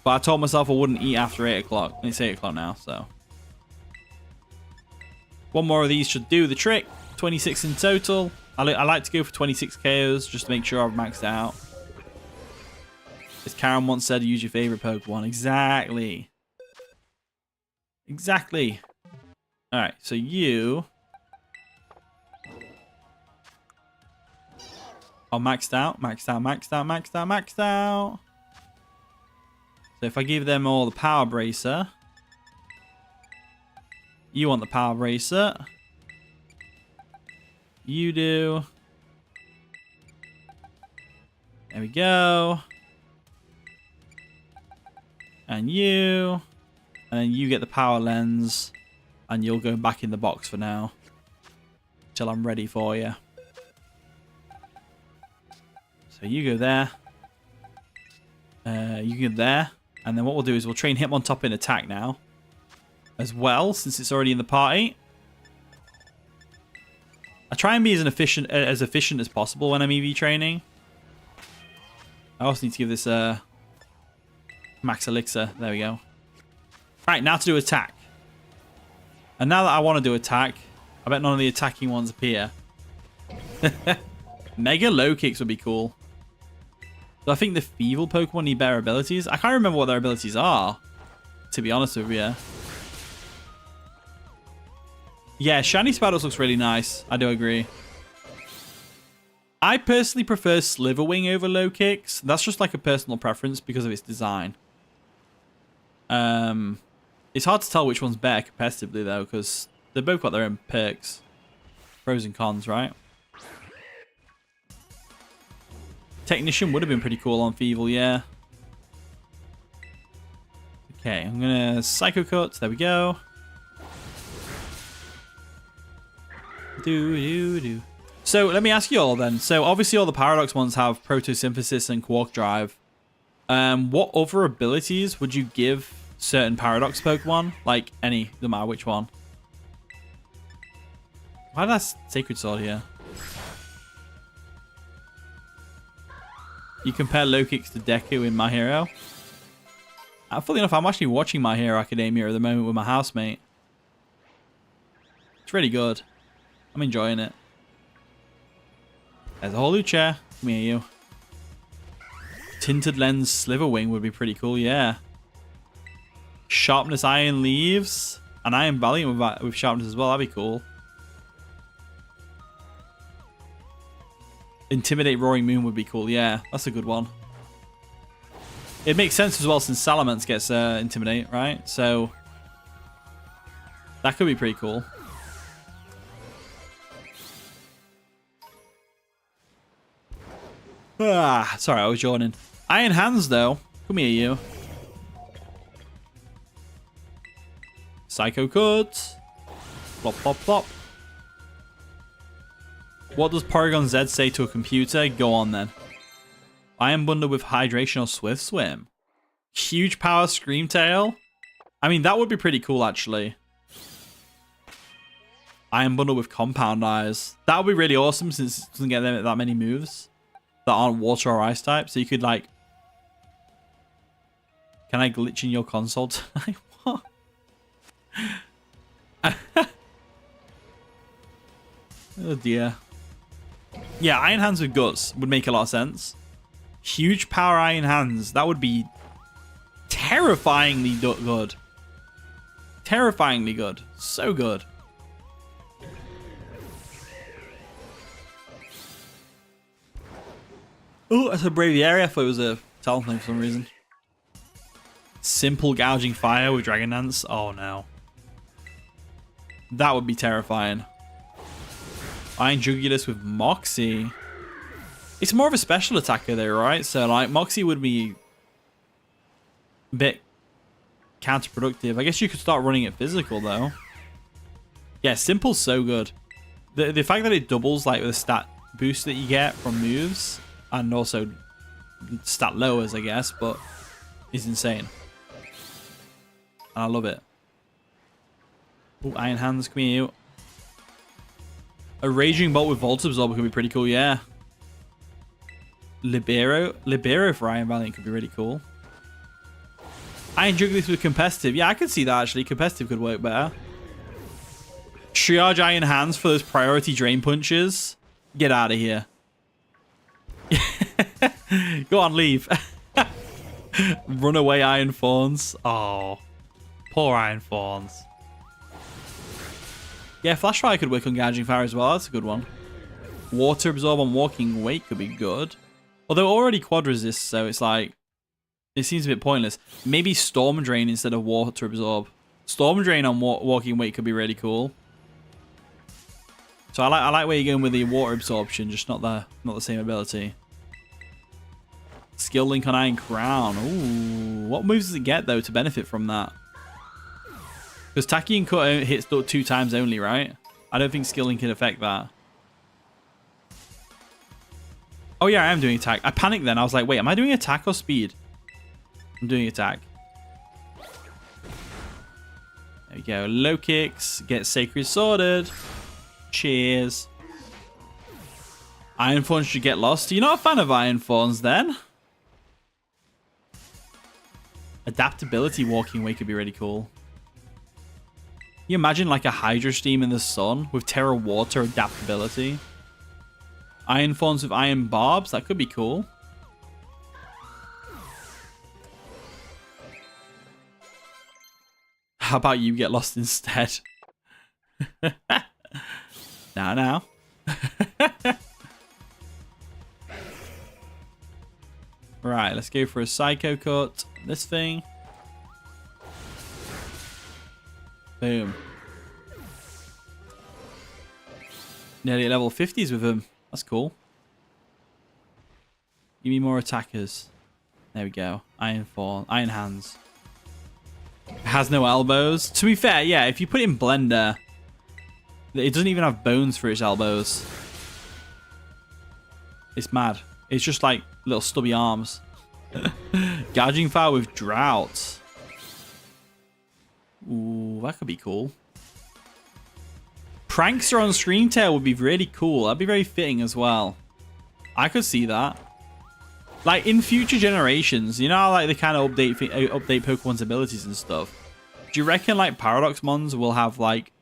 But I told myself I wouldn't eat after 8 o'clock. It's 8 o'clock now, so. One more of these should do the trick. 26 in total. I like to go for 26 KOs just to make sure I've maxed out. As Karen once said, use your favorite Pokemon. Exactly. Exactly. Alright, so you... Oh, maxed out, maxed out, maxed out, maxed out, maxed out. So if I give them all the Power Bracer... You want the Power Bracer. You do. There we go. And you. And then you get the Power Lens. And you'll go back in the box for now. Till I'm ready for you. So you go there. You go there. And then what we'll do is we'll train Hitmontop in attack now. As well, since it's already in the party. I try and be as efficient as possible when I'm EV training. I also need to give this max elixir. There we go. Right, now to do attack. And now that I want to do attack, I bet none of the attacking ones appear. Mega low kicks would be cool. So I think the Weavile Pokemon need better abilities. I can't remember what their abilities are, to be honest with you. Yeah, Shiny Spardos looks really nice. I do agree. I personally prefer Sliverwing over low kicks. That's just like a personal preference because of its design. It's hard to tell which one's better competitively though, because they've both got their own perks. Pros and cons, right? Technician would have been pretty cool on Weavile, yeah. Okay, I'm gonna Psycho Cut. There we go. So let me ask you all then. So obviously all the Paradox ones have Photosynthesis and Quark Drive. What other abilities would you give certain Paradox Pokemon? Like any, no matter which one. Why did I Sacred Sword here? You compare low kicks to Deku in My Hero. Fully enough, I'm actually watching My Hero Academia at the moment with my housemate. It's really good. I'm enjoying it. There's a whole new chair. Come here, you. Tinted Lens Sliverwing would be pretty cool, yeah. Sharpness Iron Leaves. And Iron Valiant with Sharpness as well. That'd be cool. Intimidate Roaring Moon would be cool, yeah. That's a good one. It makes sense as well since Salamence gets Intimidate, right? So that could be pretty cool. Sorry, I was yawning. Iron Hands, though. Come here, you. Psycho Cut. Plop, plop, plop. What does Porygon Z say to a computer? Go on, then. Iron Bundle with Hydration or Swift Swim. Huge Power Screamtail. I mean, that would be pretty cool, actually. Iron Bundle with Compound Eyes. That would be really awesome since it doesn't get that many moves that aren't water or ice type. So you could like... Can I glitch in your console tonight? What? Oh dear. Yeah, Iron Hands with Guts would make a lot of sense. Huge Power Iron Hands. That would be terrifyingly good. Terrifyingly good. So good. Oh, that's a Braviary. I thought it was a Talonflame for some reason. Simple Gouging Fire with Dragon Dance. Oh no. That would be terrifying. Iron Jugulus with Moxie. It's more of a special attacker though, right? So like Moxie would be a bit counterproductive. I guess you could start running it physical though. Yeah, Simple's so good. The fact that it doubles like the stat boost that you get from moves and also stat lowers, I guess, but is insane. And I love it. Oh, Iron Hands, come here. A Raging Bolt with Volt Absorber could be pretty cool, yeah. Libero for Iron Valiant could be really cool. Iron Juggler with competitive. Yeah, I could see that actually. Competitive could work better. Triage Iron Hands for those priority drain punches. Get out of here. Go on, leave. Runaway Iron Fawns. Oh, poor Iron Fawns. Yeah, Flash Fire could work on Gouging Fire as well. That's a good one. Water Absorb on Walking Weight could be good. Although already quad resist, so it's like, it seems a bit pointless. Maybe Storm Drain instead of Water Absorb. Storm Drain on Walking Weight could be really cool. So I like where you're going with the Water Absorption, just not the same ability. Skill Link on Iron Crown. Ooh, what moves does it get though to benefit from that? Because Tacky and Cut hits 2 times only, right? I don't think Skill Link can affect that. Oh yeah, I am doing attack. I panicked then. I was like, wait, am I doing attack or speed? I'm doing attack. There we go. Low kicks. Get Sacred Sworded. Cheers. Iron Fawns should get lost. You're not a fan of Iron Fawns then? Adaptability Walking Way could be really cool. Can you imagine like a Hydro Steam in the sun with Terra Water adaptability? Iron Fawns with Iron Barbs. That could be cool. How about you get lost instead? Now. Right, let's go for a Psycho Cut. This thing. Boom. Nearly at level 50s with him. That's cool. Give me more attackers. There we go. Iron Fawn. Iron Hands. Has no elbows. To be fair, yeah, if you put it in Blender, it doesn't even have bones for its elbows. It's mad. It's just like little stubby arms. Gouging Fire with Drought. Ooh, that could be cool. Prankster on Screamtail would be really cool. That'd be very fitting as well. I could see that. Like in future generations, you know how like they kind of update Pokemon's abilities and stuff. Do you reckon like Paradox Mons will have like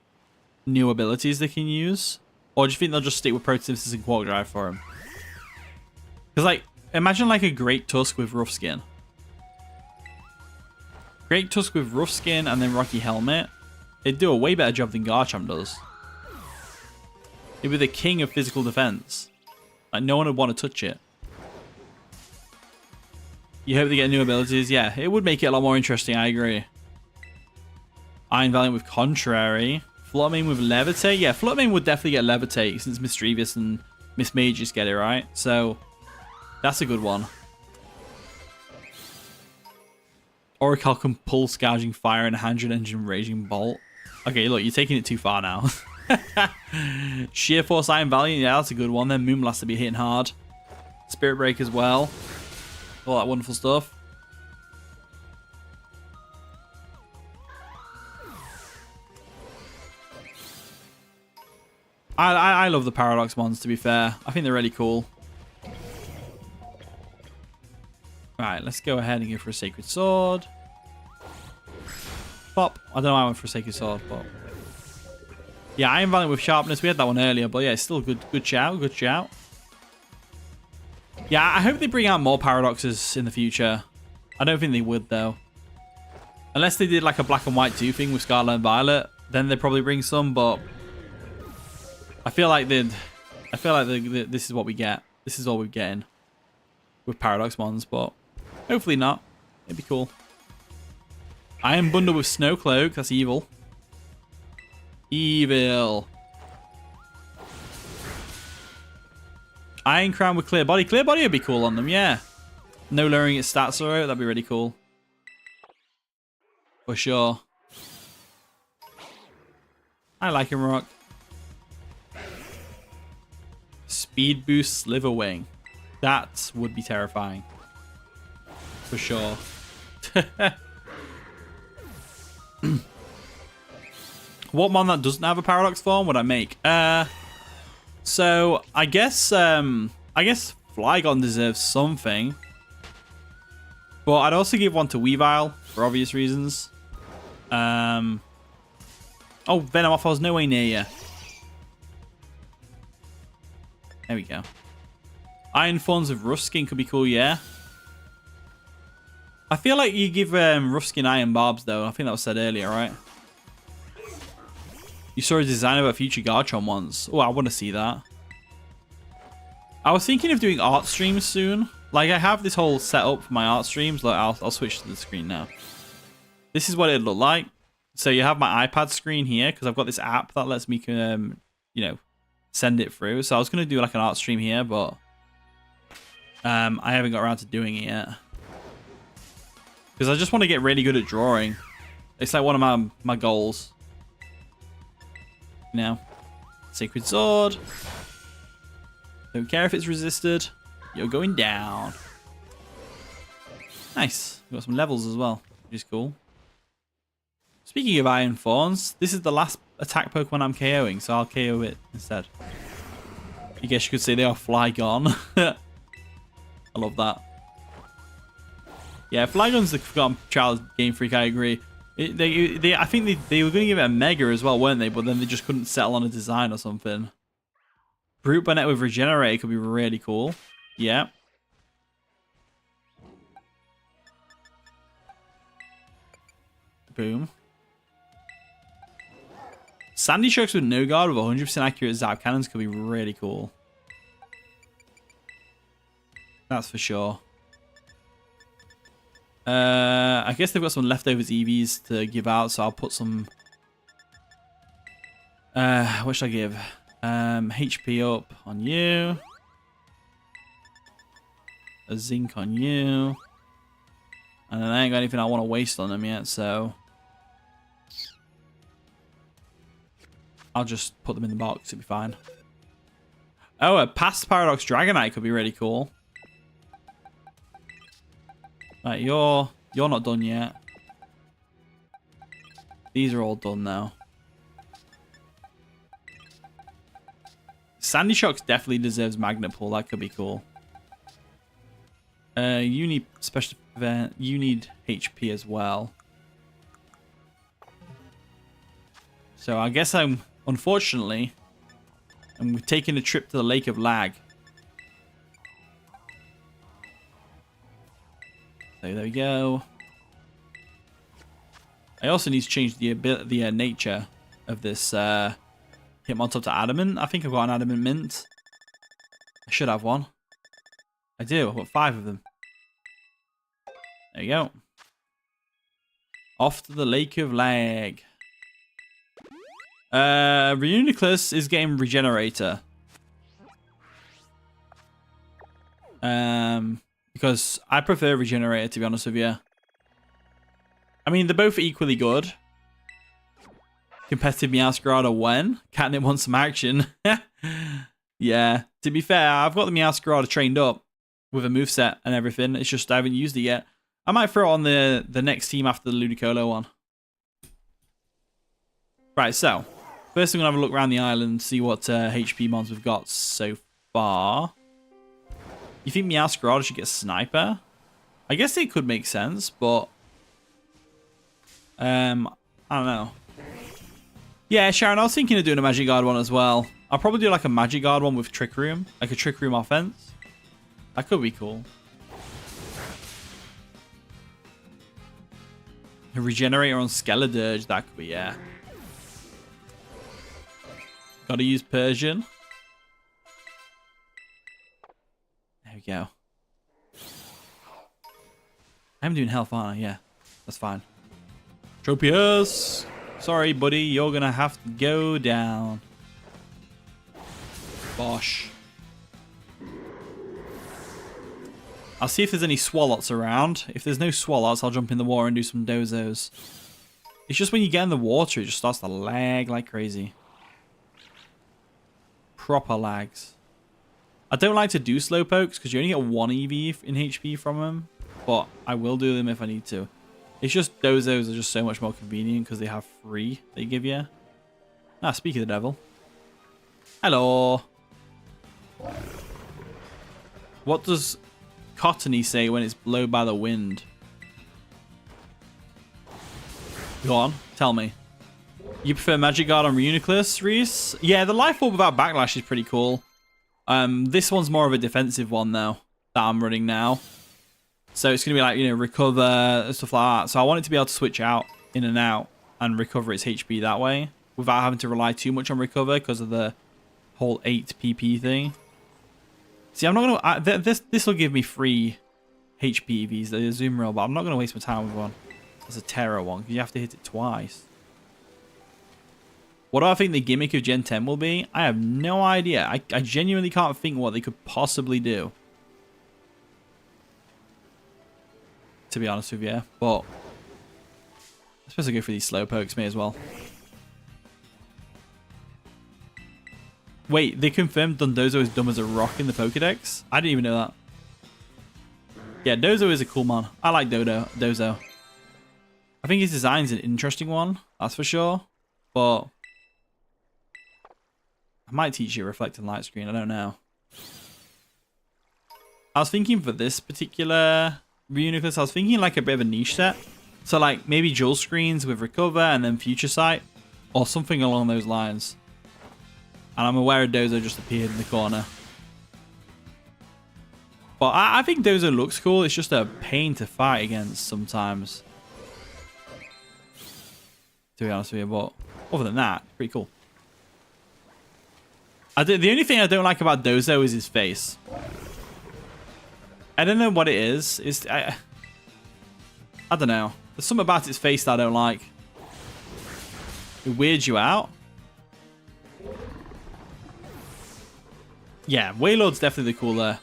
new abilities they can use? Or do you think they'll just stick with Protosynthesis and Quark Drive for him? Because like, imagine like a Great Tusk with Rough Skin. Great Tusk with Rough Skin and then Rocky Helmet. It'd do a way better job than Garchomp does. It'd be the king of physical defense. Like no one would want to touch it. You hope they get new abilities? Yeah, it would make it a lot more interesting, I agree. Iron Valiant with Contrary. Fluttermane with Levitate. Yeah, Fluttermane would definitely get Levitate since Mischievous and Miss Mages get it, right? So, that's a good one. Oracle can Pulse Gouging Fire and 100 Engine Raging Bolt. Okay, look, you're taking it too far now. Sheer Force Iron Valiant. Yeah, that's a good one. Then Moonblast to be hitting hard. Spirit Break as well. All that wonderful stuff. I love the Paradox Mons, to be fair. I think they're really cool. Right, let's go ahead and go for a Sacred Sword. Pop. I don't know why I went for a Sacred Sword, but... Yeah, Iron Valiant with Sharpness. We had that one earlier, but yeah, it's still good shout. Good shout. Yeah, I hope they bring out more Paradoxes in the future. I don't think they would, though. Unless they did like a Black and White 2 thing with Scarlet and Violet, then they'd probably bring some, but... I feel like this is what we get. This is all we're getting with Paradox Mons, but hopefully not. It'd be cool. Iron Bundle with Snow Cloak. That's evil. Evil. Iron Crown with Clear Body. Clear Body would be cool on them, yeah. No lowering its stats or that'd be really cool. For sure. I like him, Rock. Speed Boost Sliverwing. That would be terrifying. For sure. What mon that doesn't have a Paradox form would I make? So I guess Flygon deserves something. But I'd also give one to Weavile for obvious reasons. Oh, Venomoth, I was no way near you. There we go. Iron Thorns with Ruskin could be cool, yeah. I feel like you give Ruskin Iron Barbs, though. I think that was said earlier, right? You saw a design of a future Garchomp once. Oh, I want to see that. I was thinking of doing art streams soon. Like, I have this whole setup for my art streams. Like, I'll switch to the screen now. This is what it'd look like. So you have my iPad screen here, because I've got this app that lets me, you know, send it through. So I was going to do like an art stream here, but I haven't got around to doing it yet. Because I just want to get really good at drawing. It's like one of my goals. Now, Sacred Sword. Don't care if it's resisted. You're going down. Nice. We've got some levels as well, which is cool. Speaking of Iron Thorns, this is the last attack Pokemon I'm KOing, so I'll KO it instead. I guess you could say they are Flygon. I love that. Yeah, Flygon's the forgotten child Game Freak, I agree. I think they were going to give it a Mega as well, weren't they? But then they just couldn't settle on a design or something. Brute Bonnet with Regenerate could be really cool. Yeah. Boom. Sandy Sharks with No Guard with 100% accurate Zap Cannons could be really cool. That's for sure. I guess they've got some leftovers EVs to give out, so I'll put some... what should I give? HP up on you. A Zinc on you. And then I ain't got anything I want to waste on them yet, so... I'll just put them in the box, it'll be fine. Oh, a Past Paradox Dragonite could be really cool. Right, you're not done yet. These are all done now. Sandy Shocks definitely deserves Magnet Pull. That could be cool. You need special event. You need HP as well. So I guess unfortunately, I'm taking a trip to the Lake of Lag. So there we go. I also need to change the nature of this Hitmontop to Adamant. I think I've got an Adamant Mint. I should have one. I do. I've got 5 of them. There you go. Off to the Lake of Lag. Reuniclus is getting Regenerator. Because I prefer Regenerator, to be honest with you. I mean, they're both equally good. Competitive Meowscarada when? Catnip wants some action. Yeah, to be fair, I've got the Meowscarada trained up with a moveset and everything. It's just I haven't used it yet. I might throw it on the next team after the Ludicolo one. Right, so first I'm going to have a look around the island, see what HP mons we've got so far. You think Meowscarada should get Sniper? I guess it could make sense, but I don't know. Yeah, Sharon, I was thinking of doing a Magic Guard one as well. I'll probably do like a Magic Guard one with Trick Room, like a Trick Room offense. That could be cool. A Regenerator on Skeledirge, that could be, yeah. Gotta use Persian. There we go. I'm doing health, aren't I? Yeah, that's fine. Tropius! Sorry, buddy, you're gonna have to go down. Bosh. I'll see if there's any Swallots around. If there's no Swallots, I'll jump in the water and do some Dozos. It's just when you get in the water, it just starts to lag like crazy. Proper lags. I don't like to do Slowpokes because you only get 1 EV in HP from them. But I will do them if I need to. It's just Dozos are just so much more convenient because they have 3 they give you. Ah, speak of the devil. Hello. What does Cottony say when it's blown by the wind? Go on, tell me. You prefer Magic Guard on Reuniclus, Reese? Yeah, the Life Orb without Backlash is pretty cool. This one's more of a defensive one, though, that I'm running now. So it's going to be like, you know, recover and stuff like that. So I want it to be able to switch out, in and out, and recover its HP that way, without having to rely too much on recover because of the whole 8 PP thing. See, I'm not going to... This will give me free HP EVs, the Azumarill, but I'm not going to waste my time with one. That's a Terra one, because you have to hit it twice. What do I think the gimmick of Gen 10 will be? I have no idea. I genuinely can't think what they could possibly do. To be honest with you. But I suppose I'll go for these slow pokes, may as well. Wait, they confirmed Dondozo is dumb as a rock in the Pokedex? I didn't even know that. Yeah, Dozo is a cool man. I like Dozo. I think his design's an interesting one, that's for sure. But I might teach you Reflecting Light Screen, I don't know. I was thinking for this particular Reuniclus, I was thinking like a bit of a niche set. So like maybe Dual Screens with Recover and then Future Sight, or something along those lines. And I'm aware Dozo just appeared in the corner. But I think Dozo looks cool. It's just a pain to fight against sometimes. To be honest with you, but other than that, pretty cool. The only thing I don't like about Dozo is his face. I don't know what it is. I don't know. There's something about his face that I don't like. It weirds you out. Yeah, Wailord's definitely the cooler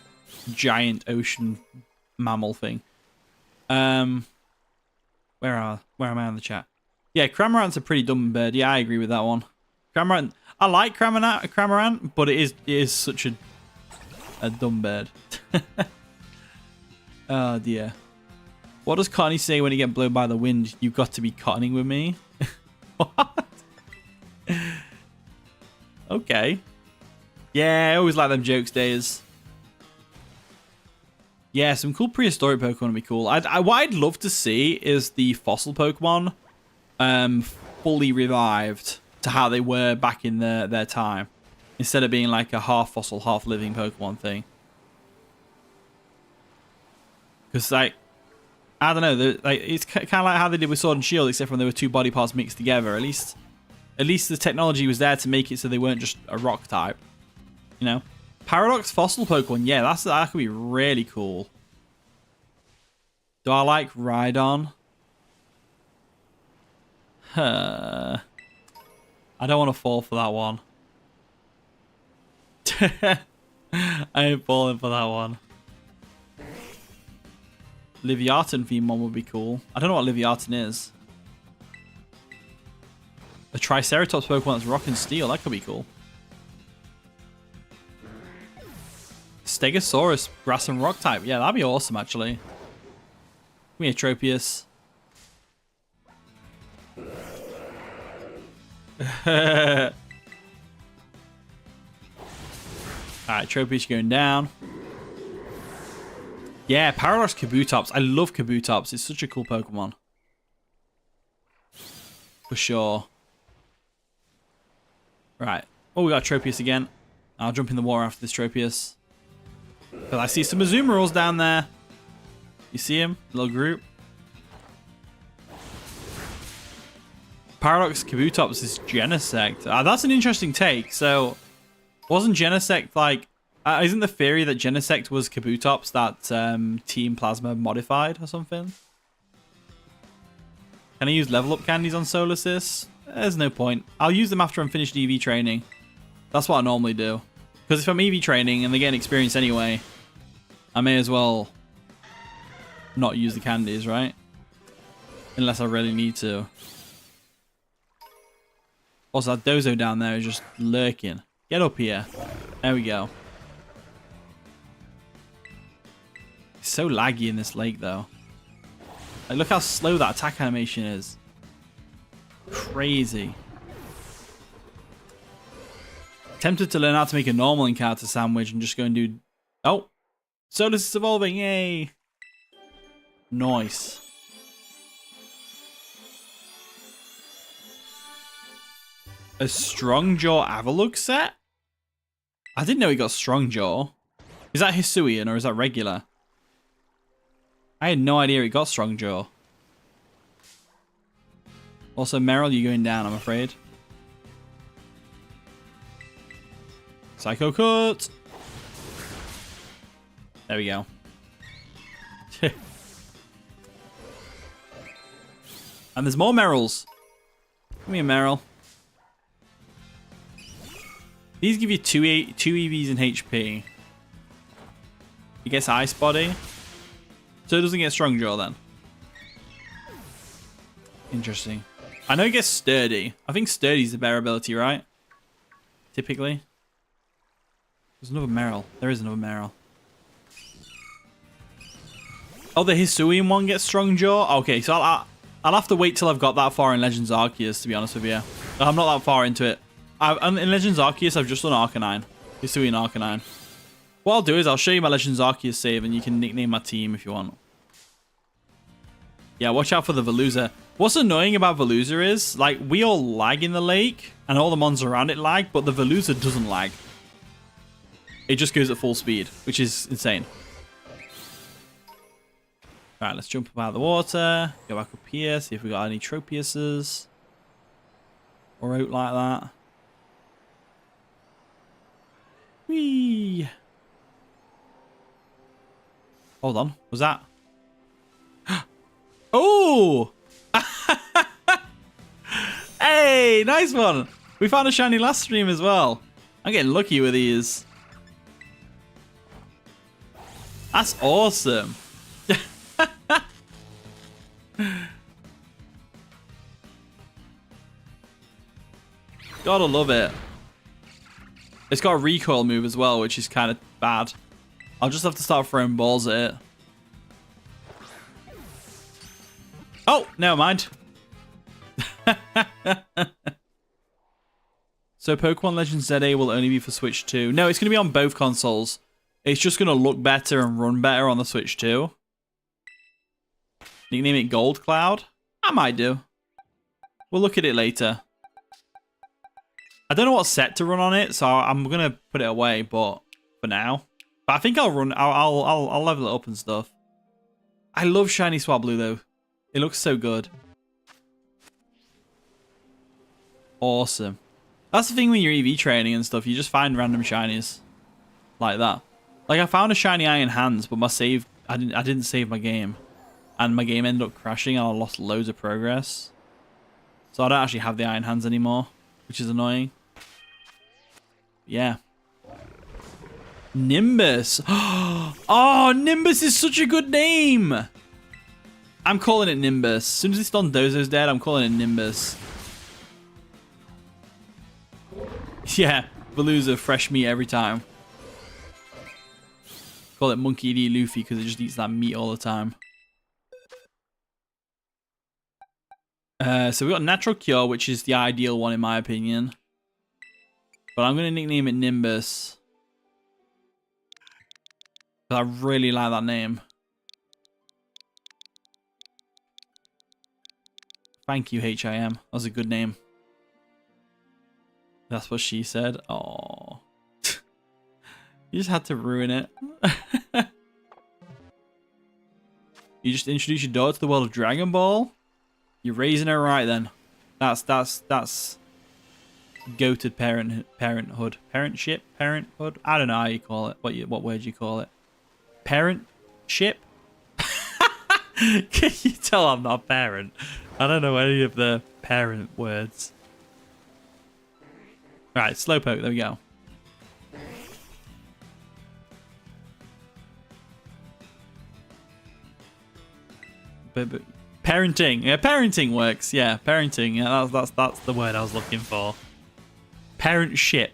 giant ocean mammal thing. Where am I on the chat? Yeah, Cramorant's a pretty dumb bird. Yeah, I agree with that one. Cramorant, I like Cramorant, but it is such a dumb bird. Oh dear. What does Cottony say when you get blown by the wind? You've got to be cottoning with me. What? Okay. Yeah, I always like them jokes days. Yeah, some cool prehistoric Pokemon would be cool. What I'd love to see is the fossil Pokemon fully revived to how they were back in their time, instead of being like a half fossil, half living Pokemon thing. Because like, I don't know, like it's kind of like how they did with Sword and Shield, except when there were two body parts mixed together. At least the technology was there to make it so they weren't just a rock type. You know, Paradox fossil Pokemon, yeah, that could be really cool. Do I like Rhydon? I don't want to fall for that one. I ain't falling for that one. Liviarton Vmon would be cool. I don't know what Liviarton is. A Triceratops Pokemon that's Rock and Steel, that could be cool. Stegosaurus, Grass and Rock type. Yeah, that'd be awesome, actually. Give me a Tropius. Alright, Tropius going down. Yeah, Paradox Kabutops. I love Kabutops. It's such a cool Pokemon. For sure. Right. Oh, we got Tropius again. I'll jump in the water after this Tropius. But I see some Azumarils down there. You see him? Little group. Paradox Kabutops is Genesect. That's an interesting take. So, wasn't Genesect like... isn't the theory that Genesect was Kabutops that Team Plasma modified or something? Can I use level up candies on Solasys? There's no point. I'll use them after I'm finished EV training. That's what I normally do. Because if I'm EV training and they're getting experience anyway, I may as well not use the candies, right? Unless I really need to. Also, that Dozo down there is just lurking. Get up here. There we go. It's so laggy in this lake, though. Like, look how slow that attack animation is. Crazy. Tempted to learn how to make a normal encounter sandwich and just go and do... Oh. Solus is evolving, yay! Nice. A Strong Jaw Avalugg set? I didn't know he got Strong Jaw. Is that Hisuian or is that regular? I had no idea he got Strong Jaw. Also, Meryl, you're going down, I'm afraid. Psycho Cut! There we go. And there's more Meryls. Come here, Meryl. These give you two EVs in HP. He gets Ice Body. So it doesn't get Strong Jaw then. Interesting. I know he gets Sturdy. I think Sturdy's the better ability, right? Typically. There's another Meryl. There is another Meryl. Oh, the Hisuian one gets Strong Jaw? Okay, so I'll have to wait till I've got that far in Legends Arceus, to be honest with you. I'm not that far into it. In Legends Arceus, I've just done Arcanine. Hisuian Arcanine. What I'll do is I'll show you my Legends Arceus save and you can nickname my team if you want. Yeah, watch out for the Veluza. What's annoying about Veluza is, like, we all lag in the lake and all the mons around it lag, but the Veluza doesn't lag. It just goes at full speed, which is insane. Alright, let's jump up out of the water. Go back up here, see if we got any Tropiuses. Or out like that. Whee! Hold on, was that? Oh! Hey, nice one! We found a shiny last stream as well. I'm getting lucky with these. That's awesome. Gotta love it. It's got a recoil move as well, which is kind of bad. I'll just have to start throwing balls at it. Oh, never mind. So Pokemon Legends ZA will only be for Switch 2. No, it's going to be on both consoles. It's just going to look better and run better on the Switch 2. Nickname it Gold Cloud? I might do. We'll look at it later. I don't know what set to run on it, so I'm going to put it away, but for now. But I think I'll level it up and stuff. I love Shiny Swablu though. It looks so good. Awesome. That's the thing when you're EV training and stuff, you just find random shinies like that. Like I found a shiny Iron Hands, but my save, I didn't save my game. And my game ended up crashing and I lost loads of progress. So I don't actually have the Iron Hands anymore, which is annoying. Yeah. Nimbus. Oh, Nimbus is such a good name. I'm calling it Nimbus. As soon as this Dondozo's dead, I'm calling it Nimbus. Yeah, Veluza, fresh meat every time. Call it Monkey D. Luffy because it just eats that meat all the time. So we got Natural Cure, which is the ideal one in my opinion. But I'm going to nickname it Nimbus. I really like that name. Thank you, HIM. That was a good name. That's what she said. Oh, you just had to ruin it. You just introduced your daughter to the world of Dragon Ball. You're raising her right then. That's goated parenthood, parenthood. I don't know how you call it. What word you call it? Parentship. Can you tell I'm not a parent? I don't know any of the parent words. Alright, Slowpoke, there we go. But parenting. Yeah, parenting works. Yeah, parenting. Yeah, that's the word I was looking for. Parentship.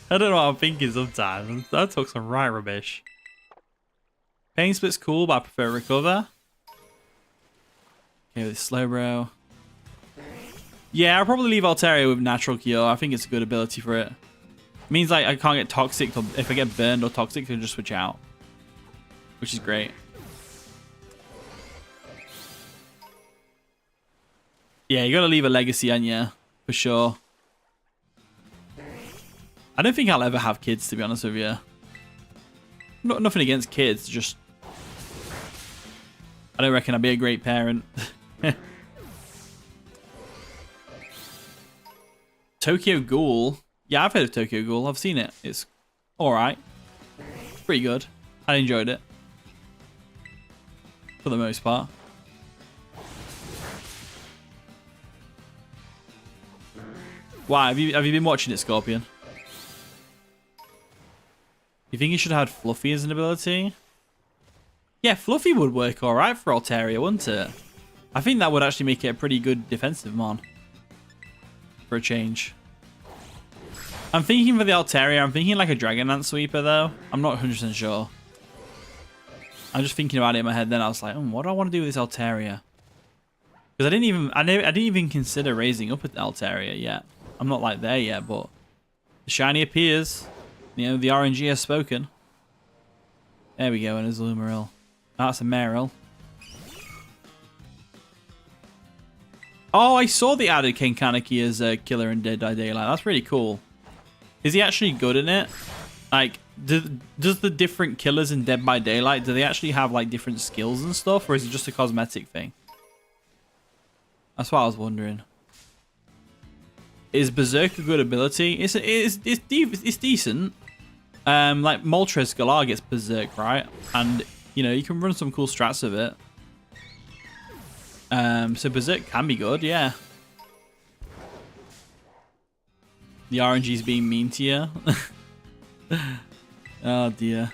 I don't know what I'm thinking sometimes. I talk some right rubbish. Pain Split's cool, but I prefer Recover. Okay, with Slowbro. Yeah, I'll probably leave Altaria with Natural Cure. I think it's a good ability for it. Means like I can't get toxic, or if I get burned or toxic, I'll just switch out. Which is great. Yeah, you gotta leave a legacy on you, for sure. I don't think I'll ever have kids, to be honest with you. Nothing against kids, just... I don't reckon I'd be a great parent. Tokyo Ghoul. Yeah, I've heard of Tokyo Ghoul. I've seen it. It's alright. It's pretty good. I enjoyed it. For the most part. Why? Have you been watching it, Scorpion? You think you should have had Fluffy as an ability? Yeah, Fluffy would work alright for Altaria, wouldn't it? I think that would actually make it a pretty good defensive mon. For a change. I'm thinking for the Altaria, I'm thinking like a Dragon Dance Sweeper though. I'm not 100% sure. I'm just thinking about it in my head then. I was like, what do I want to do with this Altaria? Because I didn't even consider raising up at Altaria yet. I'm not like there yet, but the shiny appears. You know, the RNG has spoken. There we go, and there's Lumaril. That's a Meryl. Oh, I saw the added Ken Kaneki as a killer in Dead by Daylight. That's really cool. Is he actually good in it? Like, does the different killers in Dead by Daylight, do they actually have like different skills and stuff, or is it just a cosmetic thing? That's what I was wondering. Is Berserk a good ability? It's decent. Like Moltres Galar gets Berserk, right? And you know you can run some cool strats of it. So Berserk can be good, yeah. The RNG's being mean to you. Oh dear.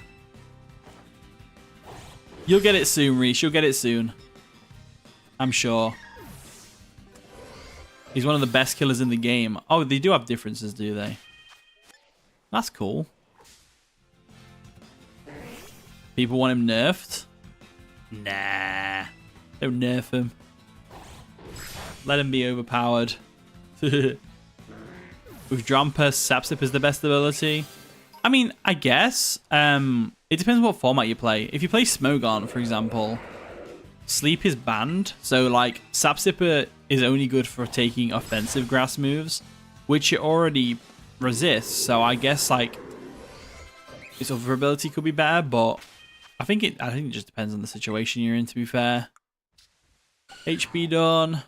You'll get it soon, Reese. You'll get it soon. I'm sure. He's one of the best killers in the game. Oh, they do have differences, do they? That's cool. People want him nerfed? Nah. Don't nerf him. Let him be overpowered. With Drampa, Sapsip is the best ability. I mean, I guess. It depends what format you play. If you play Smogon, for example, Sleep is banned. So, like, Sapsipper is only good for taking offensive grass moves, which it already resists. So, I guess, like, its other ability could be better, but I think it just depends on the situation you're in, to be fair. HP done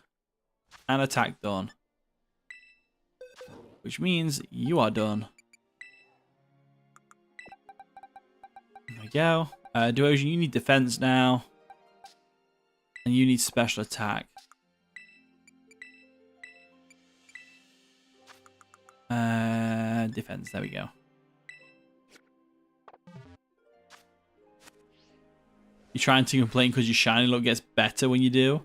and attack done, which means you are done. There we go. Duosion, you need defense now, and you need special attack. Defense. There we go. You're trying to complain because your shiny look gets better when you do.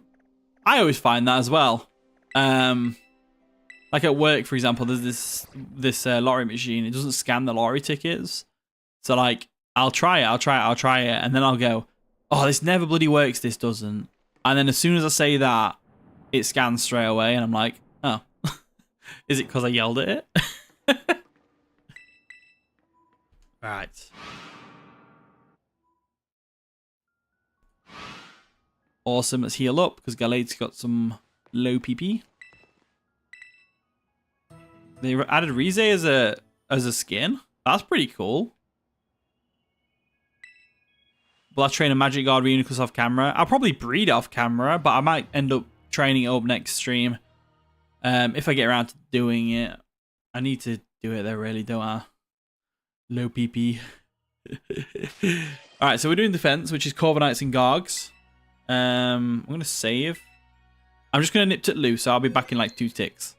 I always find that as well. Like at work, for example, there's this lottery machine. It doesn't scan the lottery tickets. So like, I'll try it, and then I'll go, oh, this never bloody works, this doesn't. And then as soon as I say that, it scans straight away, and I'm like, oh. Is it because I yelled at it? Right. Awesome, let's heal up, because Galate's got some low PP. They added Rize as a skin. That's pretty cool. Will I train a Magic Guard Reuniclus off camera? I'll probably breed it off camera, but I might end up training it up next stream. If I get around to doing it. I need to do it though, really, don't I? Low PP. Alright, so we're doing defense, which is Corviknights and Gargs. I'm going to save. I'm just going to nip to loose, so I'll be back in like 2 ticks.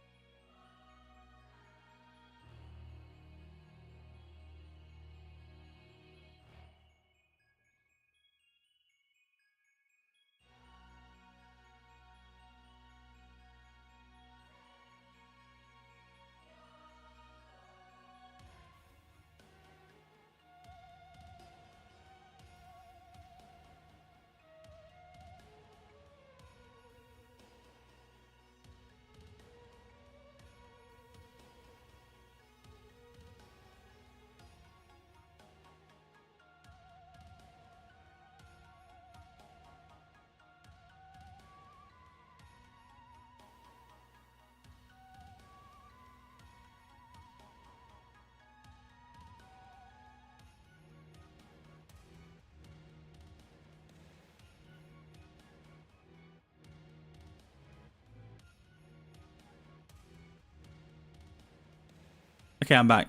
Okay, I'm back.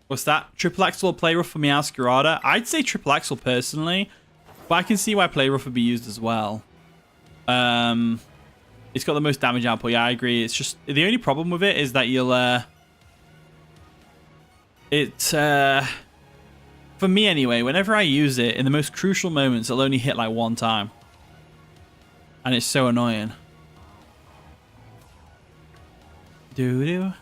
What's that? Triple Axel or Play Rough for Meowscarada? I'd say Triple Axel personally, but I can see why Play Rough would be used as well. It's got the most damage output. Yeah, I agree. It's just the only problem with it is that you'll for me anyway, whenever I use it in the most crucial moments, it'll only hit like one time, and it's so annoying. Doo-doo.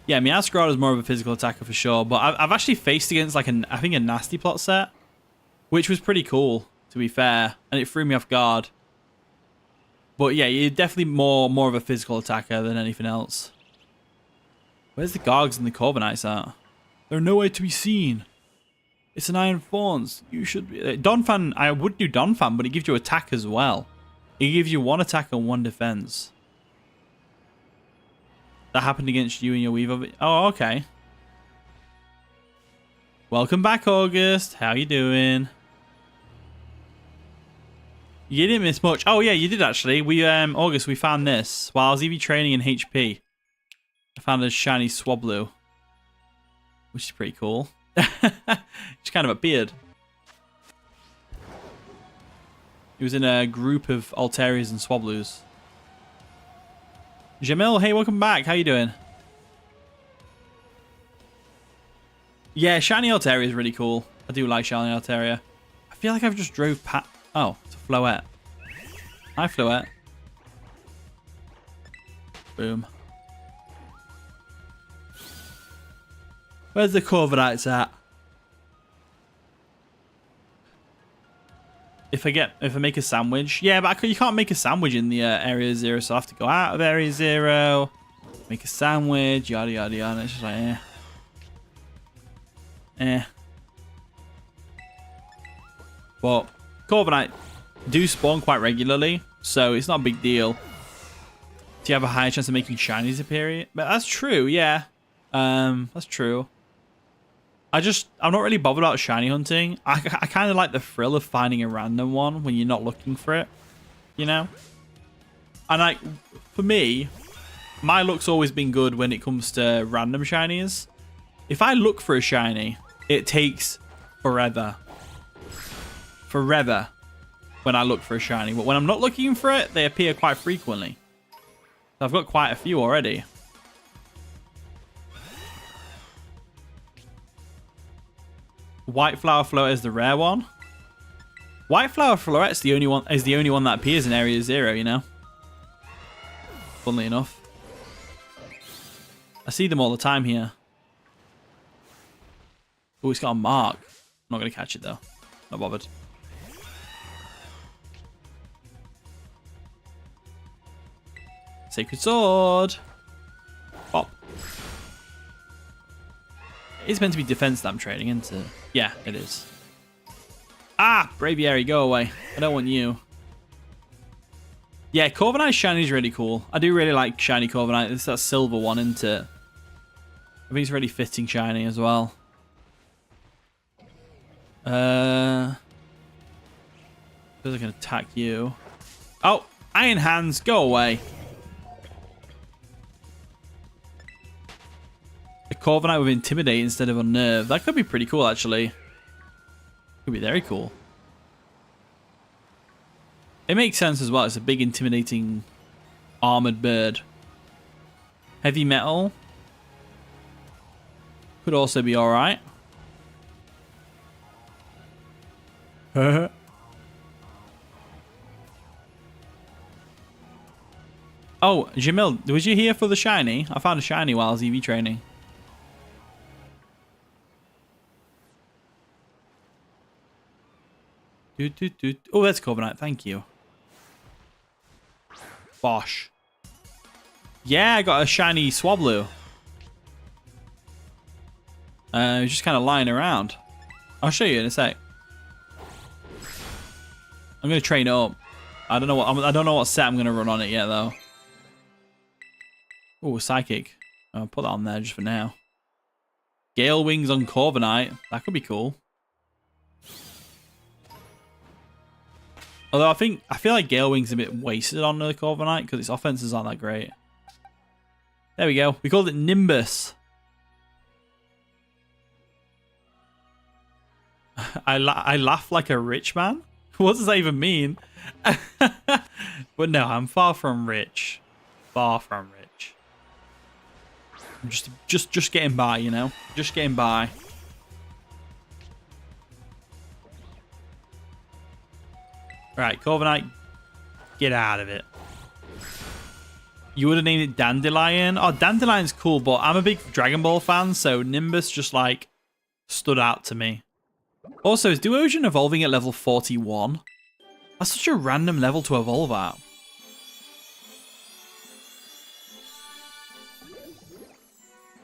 Yeah, Meowscarada is more of a physical attacker for sure, but I've actually faced against like I think a Nasty Plot set, which was pretty cool to be fair, and it threw me off guard. But yeah, you're definitely more of a physical attacker than anything else. Where's the Gargs and the Corviknights at? They're nowhere to be seen. It's an Iron Fawns. You should be... Donphan, I would do Donphan, but it gives you attack as well. It gives you 1 attack and 1 defense. That happened against you and your Weavile. Oh, okay. Welcome back, August. How you doing? You didn't miss much. Oh, yeah, you did actually. We, August, we found this. While I was EV training in HP, I found a shiny Swablu, which is pretty cool. It's kind of appeared. He was in a group of Alterias and Swablus. Jamil, hey, welcome back. How you doing? Yeah, shiny Altaria is really cool. I do like shiny Altaria. I feel like I've just drove past... Oh, it's a Floette. Hi, Floette. Boom. Where's the Corviknights at? If I make a sandwich, yeah, but you can't make a sandwich in the Area 0, so I have to go out of Area 0, make a sandwich, yada yada yada. It's just like But Corviknight do spawn quite regularly, so it's not a big deal. Do you have a higher chance of making shinies appear? But that's true, yeah. That's true. I'm not really bothered about shiny hunting. I kind of like the thrill of finding a random one when you're not looking for it, you know? And for me, my luck's always been good when it comes to random shinies. If I look for a shiny, it takes forever. Forever when I look for a shiny. But when I'm not looking for it, they appear quite frequently. So I've got quite a few already. White Flower Floette is the rare one. White Flower Floette's the only one that appears in Area 0, you know. Funnily enough. I see them all the time here. Oh, it's got a mark. I'm not gonna catch it though. Not bothered. Sacred Sword. Pop. It's meant to be defense that I'm trading into. Yeah, it is. Ah! Braviary, go away. I don't want you. Yeah, Corviknight shiny is really cool. I do really like shiny Corviknight. It's that silver one, isn't it? I think it's really fitting shiny as well. Feels like I can attack you. Oh! Iron Hands, go away. A Corviknight with Intimidate instead of Unnerve. That could be pretty cool, actually. Could be very cool. It makes sense as well. It's a big, intimidating, armored bird. Heavy Metal. Could also be alright. Oh, Jamil, was you here for the shiny? I found a shiny while I was EV training. Oh, that's Corviknight. Thank you. Bosh. Yeah, I got a shiny Swablu. Just kind of lying around. I'll show you in a sec. I'm gonna train it up. I don't know what set I'm gonna run on it yet though. Oh, Psychic. I'll put that on there just for now. Gale Wings on Corviknight. That could be cool. Although I feel like Gale Wings is a bit wasted on the Corviknight because its offenses aren't that great. There we go. We called it Nimbus. I laugh like a rich man? What does that even mean? But no, I'm far from rich. Far from rich. I'm just getting by, you know? Just getting by. Right, Corviknight, get out of it. You would have named it Dandelion. Oh, Dandelion's cool, but I'm a big Dragon Ball fan, so Nimbus just, like, stood out to me. Also, is Duosion evolving at level 41? That's such a random level to evolve at.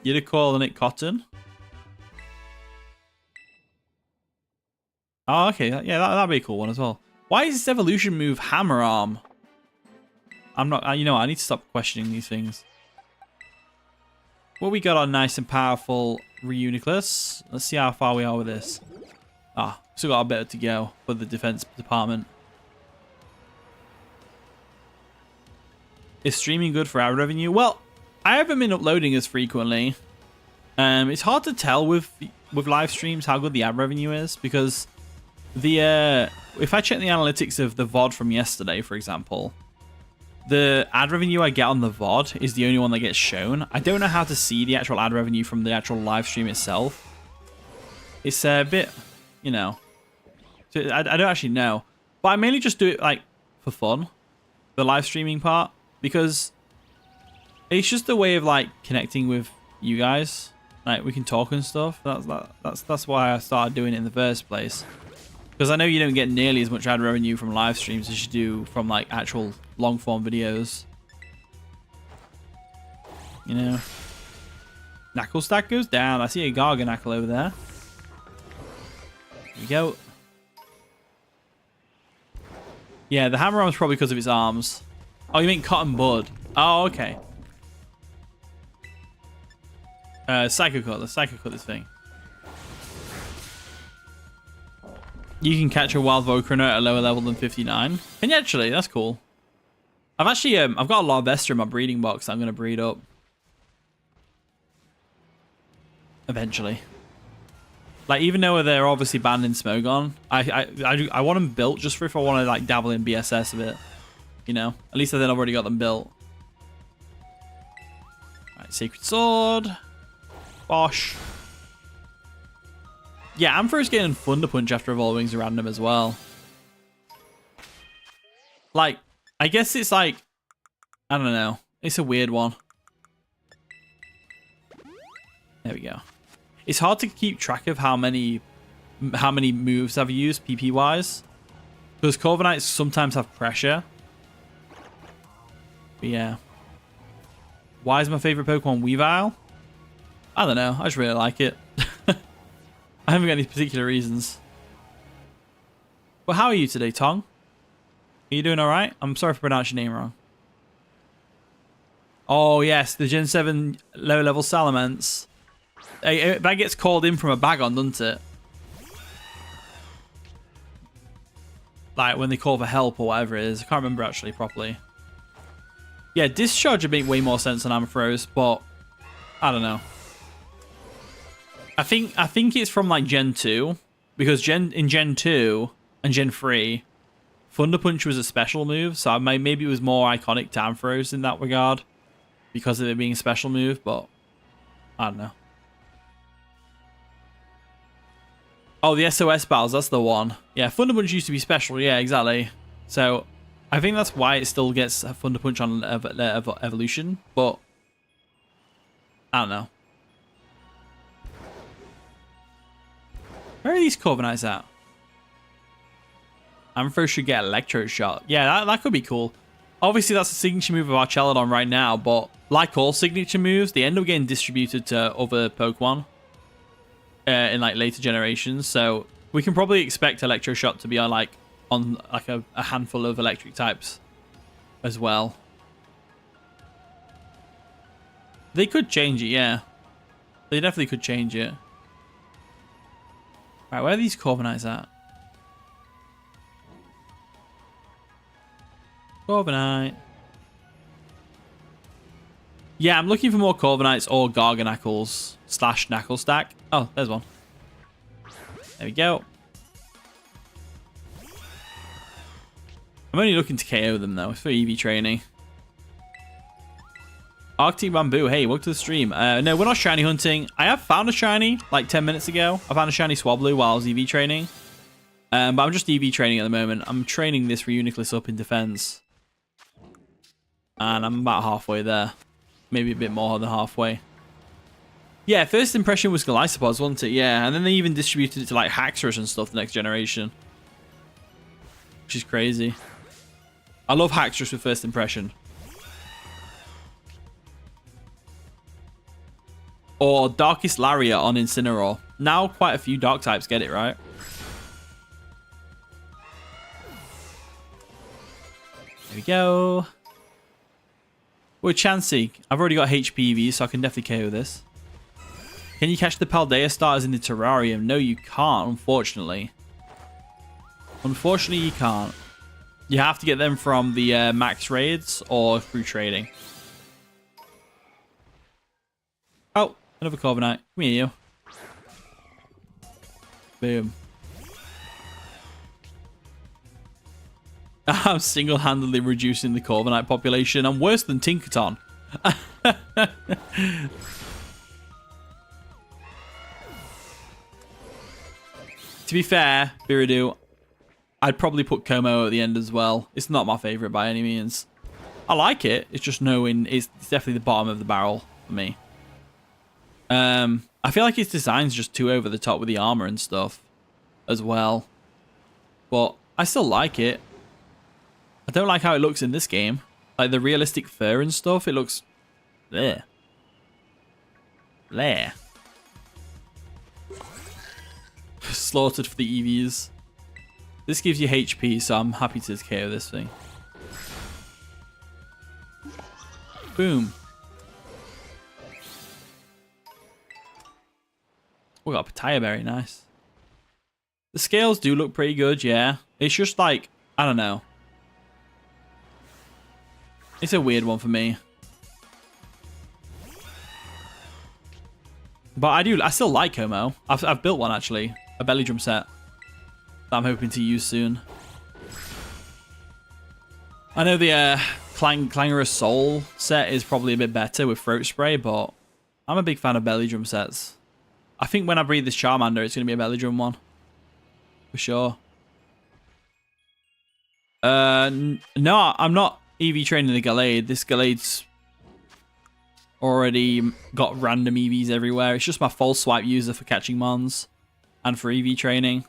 You'd have calling it Cotton? Oh, okay. Yeah, that'd be a cool one as well. Why is this evolution move Hammer Arm? I'm not, you know, I need to stop questioning these things. Well, we got our nice and powerful Reuniclus. Let's see how far we are with this. Ah, still got a bit to go for the defense department. Is streaming good for ad revenue? Well, I haven't been uploading as frequently. It's hard to tell with live streams how good the ad revenue is because the if I check the analytics of the VOD from yesterday, for example, the ad revenue I get on the VOD is the only one that gets shown. I don't know how to see the actual ad revenue from the actual live stream itself. It's a bit, you know, so I don't actually know. But I mainly just do it like for fun, the live streaming part, because it's just a way of like connecting with you guys. Like we can talk and stuff. That's why I started doing it in the first place. Because I know you don't get nearly as much ad revenue from live streams as you do from like actual long form videos. You know. Knuckle stack goes down. I see a Garganackle over there. There you go. Yeah, the hammer arm's probably because of its arms. Oh, you mean Cotton Bud? Oh, okay. Psycho Cut. Let's Psycho Cut this thing. You can catch a wild Volcarona at a lower level than 59. Can you actually? That's cool. I've actually, I've got a Larvesta in my breeding box that I'm going to breed up. Eventually. Like, even though they're obviously banned in Smogon, I want them built just for if I want to, like, dabble in BSS a bit. You know? At least I've already got them built. Alright, Sacred Sword. Bosh. Yeah, Ampharos getting Thunder Punch after evolving is random as well. Like, I guess it's like, I don't know. It's a weird one. There we go. It's hard to keep track of how many moves I've used PP wise, because Corviknights sometimes have pressure. But yeah. Why is my favorite Pokemon Weavile? I don't know. I just really like it. I haven't got any particular reasons. Well, how are you today, Tong? Are you doing all right? I'm sorry for pronouncing your name wrong. Oh, yes. The Gen 7 low-level Salamence. That gets called in from a bag on, doesn't it? Like, when they call for help or whatever it is. I can't remember, actually, properly. Yeah, Discharge would make way more sense than Ampharos, but I don't know. I think it's from like Gen 2, because in Gen 2 and Gen 3, Thunder Punch was a special move, so maybe it was more iconic to Ampharos in that regard because of it being a special move, but I don't know. Oh, the SOS battles, that's the one. Yeah, Thunder Punch used to be special, yeah, exactly. So I think that's why it still gets a Thunder Punch on evolution, but I don't know. Where are these Corviknights at? Ampharos should get Electro Shot. Yeah, that could be cool. Obviously, that's a signature move of our Archelodon right now, but like all signature moves, they end up getting distributed to other Pokemon in like later generations. So we can probably expect Electro Shot to be on like a handful of electric types as well. They could change it, yeah. They definitely could change it. Right, where are these Corviknights at? Corviknight. Yeah, I'm looking for more Corviknights or Garganacles / Knackle stack. Oh, there's one. There we go. I'm only looking to KO them though. It's for EV training. Arctic Bamboo, hey, welcome to the stream. No, we're not shiny hunting. I have found a shiny like 10 minutes ago. I found a shiny Swablu while I was EV training. But I'm just EV training at the moment. I'm training this Reuniclus up in defense. And I'm about halfway there. Maybe a bit more than halfway. Yeah, first impression was Glycopods, wasn't it? Yeah, and then they even distributed it to like Haxorus and stuff the next generation. Which is crazy. I love Haxorus with first impression. Or Darkest Lariat on Incineroar. Now quite a few dark types get it, right? There we go. Well, Chansey. I've already got HPV, so I can definitely KO this. Can you catch the Paldea starters in the terrarium? No, you can't, unfortunately. Unfortunately, you can't. You have to get them from the max raids or through trading. Oh, another Corviknight. Come here, you. Boom. I'm single-handedly reducing the Corviknight population. I'm worse than Tinkerton. To be fair, Biridu, I'd probably put Como at the end as well. It's not my favorite by any means. I like it. It's just knowing it's definitely the bottom of the barrel for me. I feel like its design's just too over the top with the armor and stuff as well. But I still like it. I don't like how it looks in this game. Like the realistic fur and stuff, it looks there. There. Slaughtered for the EVs. This gives you HP, so I'm happy to KO this thing. Boom. We got a Pataya Berry, nice. The scales do look pretty good, yeah. It's just like, I don't know. It's a weird one for me. But I still like Como. I've built one actually. A belly drum set that I'm hoping to use soon. I know the Clangorous Soul set is probably a bit better with Throat Spray, but I'm a big fan of belly drum sets. I think when I breed this Charmander, it's going to be a belly drum one. For sure. No, I'm not EV training the Gallade. This Gallade's already got random EVs everywhere. It's just my false swipe user for catching mons and for EV training.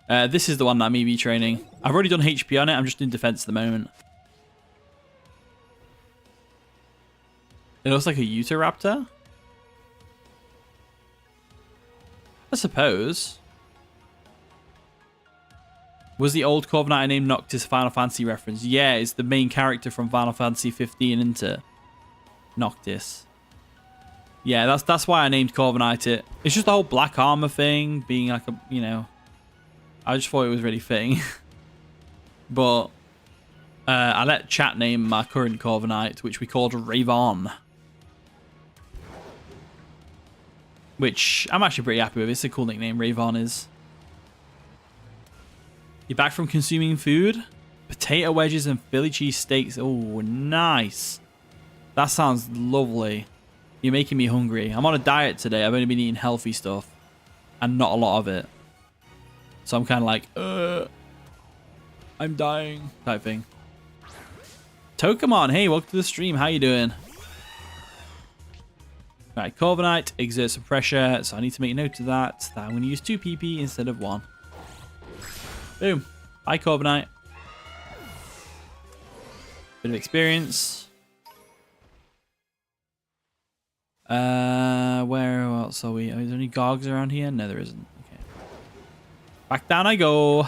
This is the one that I'm EV training. I've already done HP on it. I'm just in defense at the moment. It looks like a Utahraptor. I suppose. Was the old Corviknight named Noctis Final Fantasy reference? Yeah, it's the main character from Final Fantasy 15 into Noctis. Yeah, that's why I named Corviknight it. It's just the whole black armor thing, being like a, you know, I just thought it was really fitting. But I let chat name my current Corviknight, which we called Ravon. Which I'm actually pretty happy with. It's a cool nickname, Ravon is. You're back from consuming food? Potato wedges and Philly cheese steaks. Oh, nice. That sounds lovely. You're making me hungry. I'm on a diet today. I've only been eating healthy stuff. And not a lot of it. So I'm kind of like, I'm dying. Type thing. Tokamon, hey, welcome to the stream. How you doing? Right, Corviknight exerts some pressure. So I need to make note of that. I'm going to use 2 PP instead of 1. Boom. Bye, Corviknight. Bit of experience. Where else are we? Is there any Gogs around here? No, there isn't. Okay. Back down I go.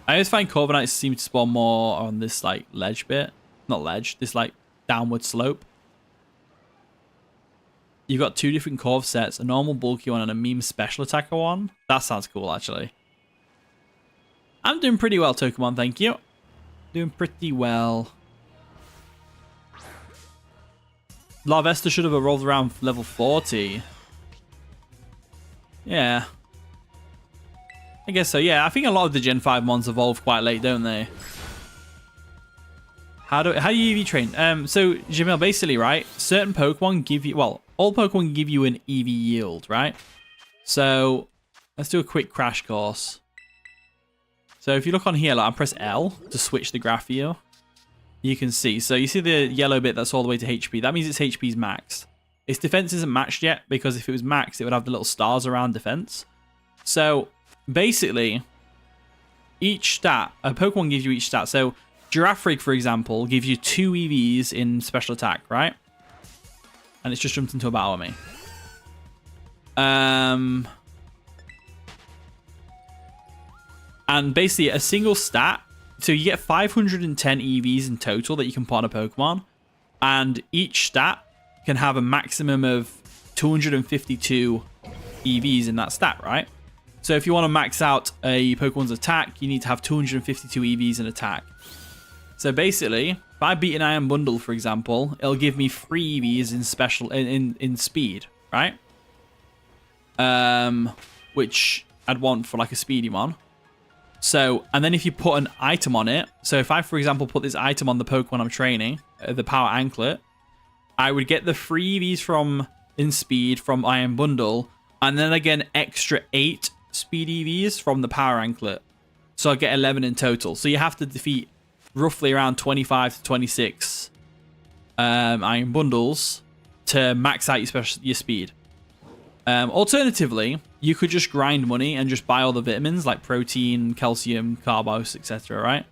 I always find Corviknights seem to spawn more on this, like, ledge bit. Not ledge. This, like, downward slope. You've got 2 different Corv sets. A normal bulky one and a meme special attacker one. That sounds cool, actually. I'm doing pretty well, Tokamon, thank you. Doing pretty well. Larvesta should have evolved around level 40. Yeah. I guess so, yeah. I think a lot of the Gen 5 mons evolve quite late, don't they? How do you EV train? So, Jamil, basically, right, certain Pokemon give you... Well, all Pokemon give you an EV yield, right? So, let's do a quick crash course. So, if you look on here, like, I press L to switch the graph view. You can see. So, you see the yellow bit that's all the way to HP. That means its HP's maxed. Its defense isn't matched yet, because if it was maxed, it would have the little stars around defense. So, basically, each stat, a Pokemon gives you each stat. So, Girafarig, for example, gives you 2 EVs in special attack, right? And it's just jumped into a battle with me. And basically, a single stat. So you get 510 EVs in total that you can put on a Pokemon. And each stat can have a maximum of 252 EVs in that stat, right? So if you want to max out a Pokemon's attack, you need to have 252 EVs in attack. So basically, if I beat an Iron Bundle, for example, it'll give me 3 EVs in special in speed, right? Which I'd want for like a speedy mon. So, and then if you put an item on it, so if I, for example, put this item on the Pokemon I'm training, the Power Anklet, I would get the 3 EVs from in speed from Iron Bundle, and then again extra 8 speed EVs from the Power Anklet. So I get 11 in total. So you have to defeat roughly around 25 to 26 Iron Bundles to max out your speed. Alternatively, you could just grind money and just buy all the vitamins like protein, calcium, carbos, etc., right?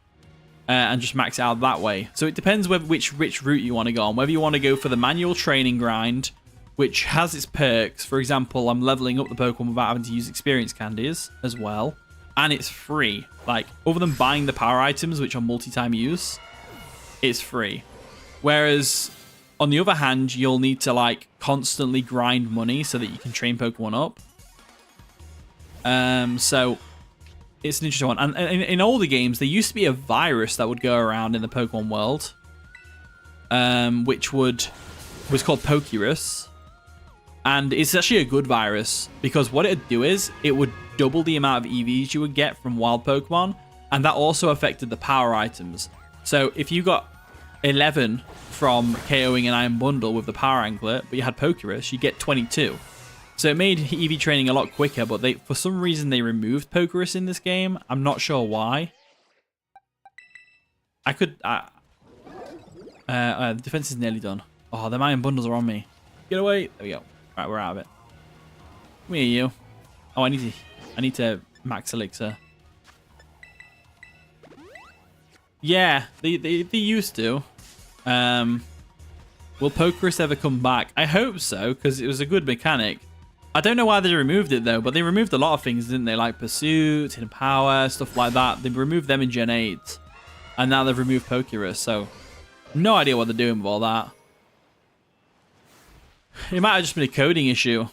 And just max it out that way. So it depends which route you want to go on. Whether you want to go for the manual training grind, which has its perks. For example, I'm leveling up the Pokemon without having to use experience candies as well. And it's free. Like, other than buying the power items, which are multi-time use, it's free. Whereas, on the other hand, you'll need to, like, constantly grind money so that you can train Pokemon up. So, it's an interesting one. And in older games, there used to be a virus that would go around in the Pokemon world. Which was called Pokerus. And it's actually a good virus, because what it'd do is, it would double the amount of EVs you would get from wild Pokemon, and that also affected the power items. So if you got 11 from KOing an Iron Bundle with the Power Anklet, but you had Pokerus, you get 22. So it made EV training a lot quicker, but for some reason they removed Pokerus in this game. I'm not sure why. The defense is nearly done. Oh, the Iron Bundles are on me. Get away. There we go. Right, we're out of it. Come here, you. Oh, I need to max elixir. Yeah, they used to. Will Pokerus ever come back? I hope so, because it was a good mechanic. I don't know why they removed it, though, but they removed a lot of things, didn't they? Like Pursuit, Hidden Power, stuff like that. They removed them in Gen 8. And now they've removed Pokerus, so no idea what they're doing with all that. It might have just been a coding issue,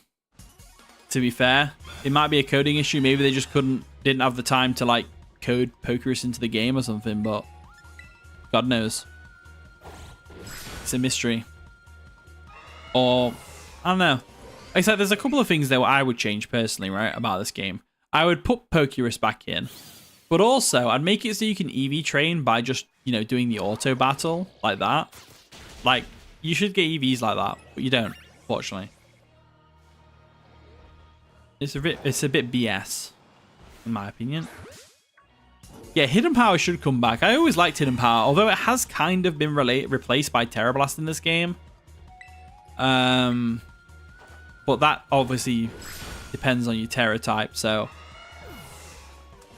to be fair. It might be a coding issue. Maybe they just didn't have the time to, like, code Pokerus into the game or something, but God knows. It's a mystery. Or, I don't know. Except there's a couple of things that I would change personally, right, about this game. I would put Pokerus back in, but also I'd make it so you can EV train by just, you know, doing the auto battle like that. Like, you should get EVs like that, but you don't, fortunately. It's a bit BS, in my opinion. Yeah, Hidden Power should come back. I always liked Hidden Power, although it has kind of been replaced by Terra Blast in this game. But that obviously depends on your Terra type, so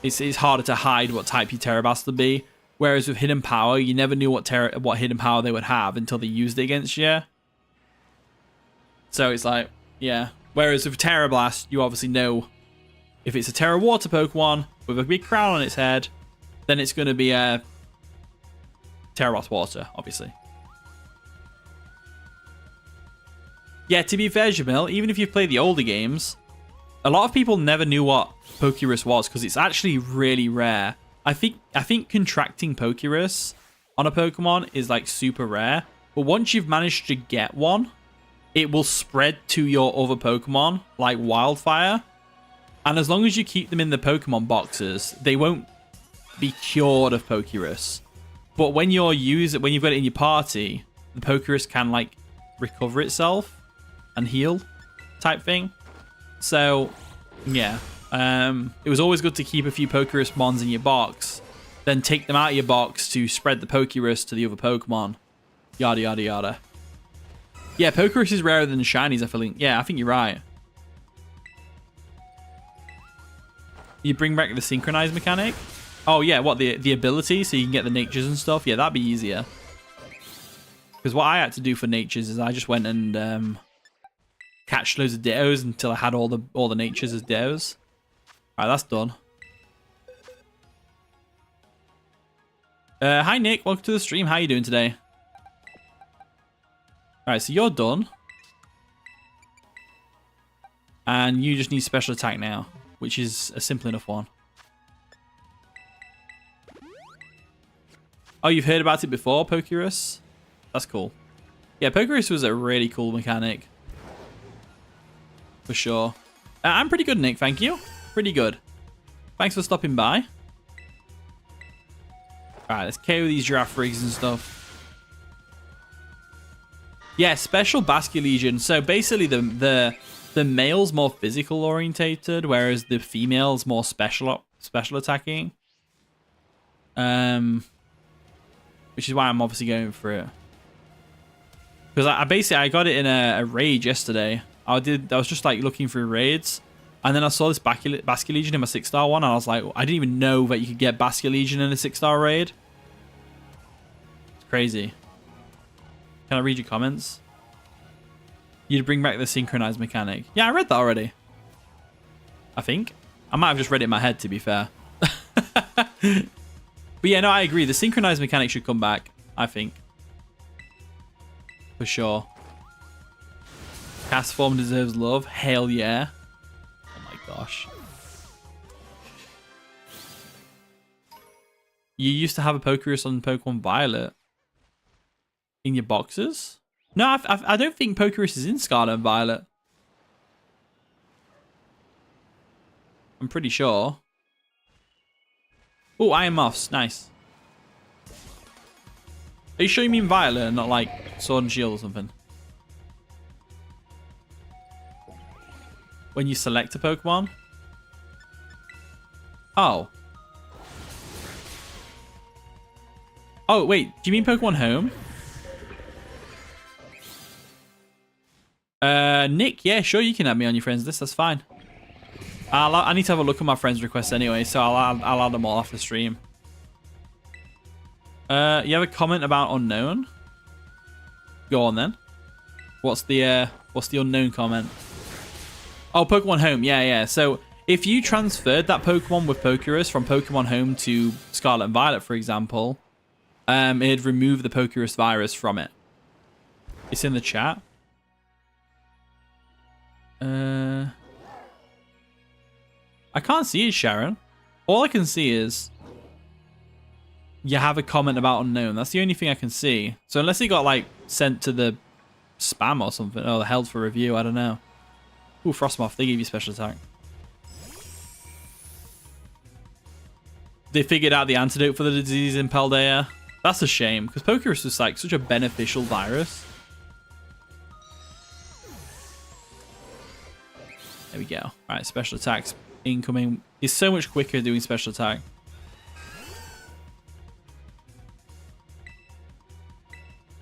it's harder to hide what type your Terra Blast would be. Whereas with Hidden Power, you never knew what Hidden Power they would have until they used it against you. So it's like, yeah. Whereas with Terra Blast, you obviously know if it's a Terra Water Pokemon with a big crown on its head, then it's going to be a Terra Blast Water, obviously. Yeah, to be fair, Jamil, even if you've played the older games, a lot of people never knew what Pokerus was because it's actually really rare. I think contracting Pokerus on a Pokemon is like super rare. But once you've managed to get one, it will spread to your other Pokemon like wildfire. And as long as you keep them in the Pokemon boxes, they won't be cured of Pokerus. But when you've got it in your party, the Pokerus can like recover itself and heal type thing. So yeah, it was always good to keep a few Pokerus mons in your box, then take them out of your box to spread the Pokerus to the other Pokemon. Yada yada yada. Yeah, Pokerus is rarer than the shinies, I feel. Yeah, I think you're right. You bring back the synchronized mechanic? Oh yeah, what, the ability so you can get the natures and stuff? Yeah, that'd be easier. Because what I had to do for natures is I just went and catched loads of Dittos until I had all the natures as Dittos. Alright, that's done. Hi Nick, welcome to the stream. How you doing today? Alright, so you're done. And you just need special attack now, which is a simple enough one. Oh, you've heard about it before, Pokerus? That's cool. Yeah, Pokerus was a really cool mechanic. For sure. I'm pretty good, Nick, thank you. Pretty good. Thanks for stopping by. Alright, let's KO these giraffe rigs and stuff. Yeah, special Basculegion. So basically the male's more physical orientated, whereas the female's more special attacking. Which is why I'm obviously going for it. Because I got it in a raid yesterday. I was just like looking through raids, and then I saw this Basculegion in my 6-star one, and I was like, I didn't even know that you could get Basculegion in a 6-star raid. It's crazy. Can I read your comments? You'd bring back the synchronized mechanic. Yeah, I read that already. I think. I might have just read it in my head, to be fair. But yeah, no, I agree. The synchronized mechanic should come back, I think. For sure. Cast form deserves love. Hell yeah. Oh my gosh. You used to have a Pokerus on Pokemon Violet. In your boxes? No, I don't think Pokerus is in Scarlet and Violet. I'm pretty sure. Oh, Iron Moths. Nice. Are you sure you mean Violet and not like Sword and Shield or something? When you select a Pokemon? Oh. Oh, wait. Do you mean Pokemon Home? Nick, yeah, sure, you can add me on your friends list. That's fine. I need to have a look at my friends' requests anyway, so I'll add them all after the stream. You have a comment about unknown? Go on then. What's the unknown comment? Oh, Pokemon Home. Yeah. So if you transferred that Pokemon with Pokerus from Pokemon Home to Scarlet and Violet, for example, it'd remove the Pokerus virus from it. It's in the chat. I can't see it, Sharon. All I can see is you have a comment about unknown. That's the only thing I can see. So unless it got like sent to the spam or something, or held for review, I don't know. Ooh, Frostmoth, they give you special attack. They figured out the antidote for the disease in Paldea. That's a shame, because Pokerus is like such a beneficial virus. There we go. All right, special attacks incoming. He's so much quicker doing special attack.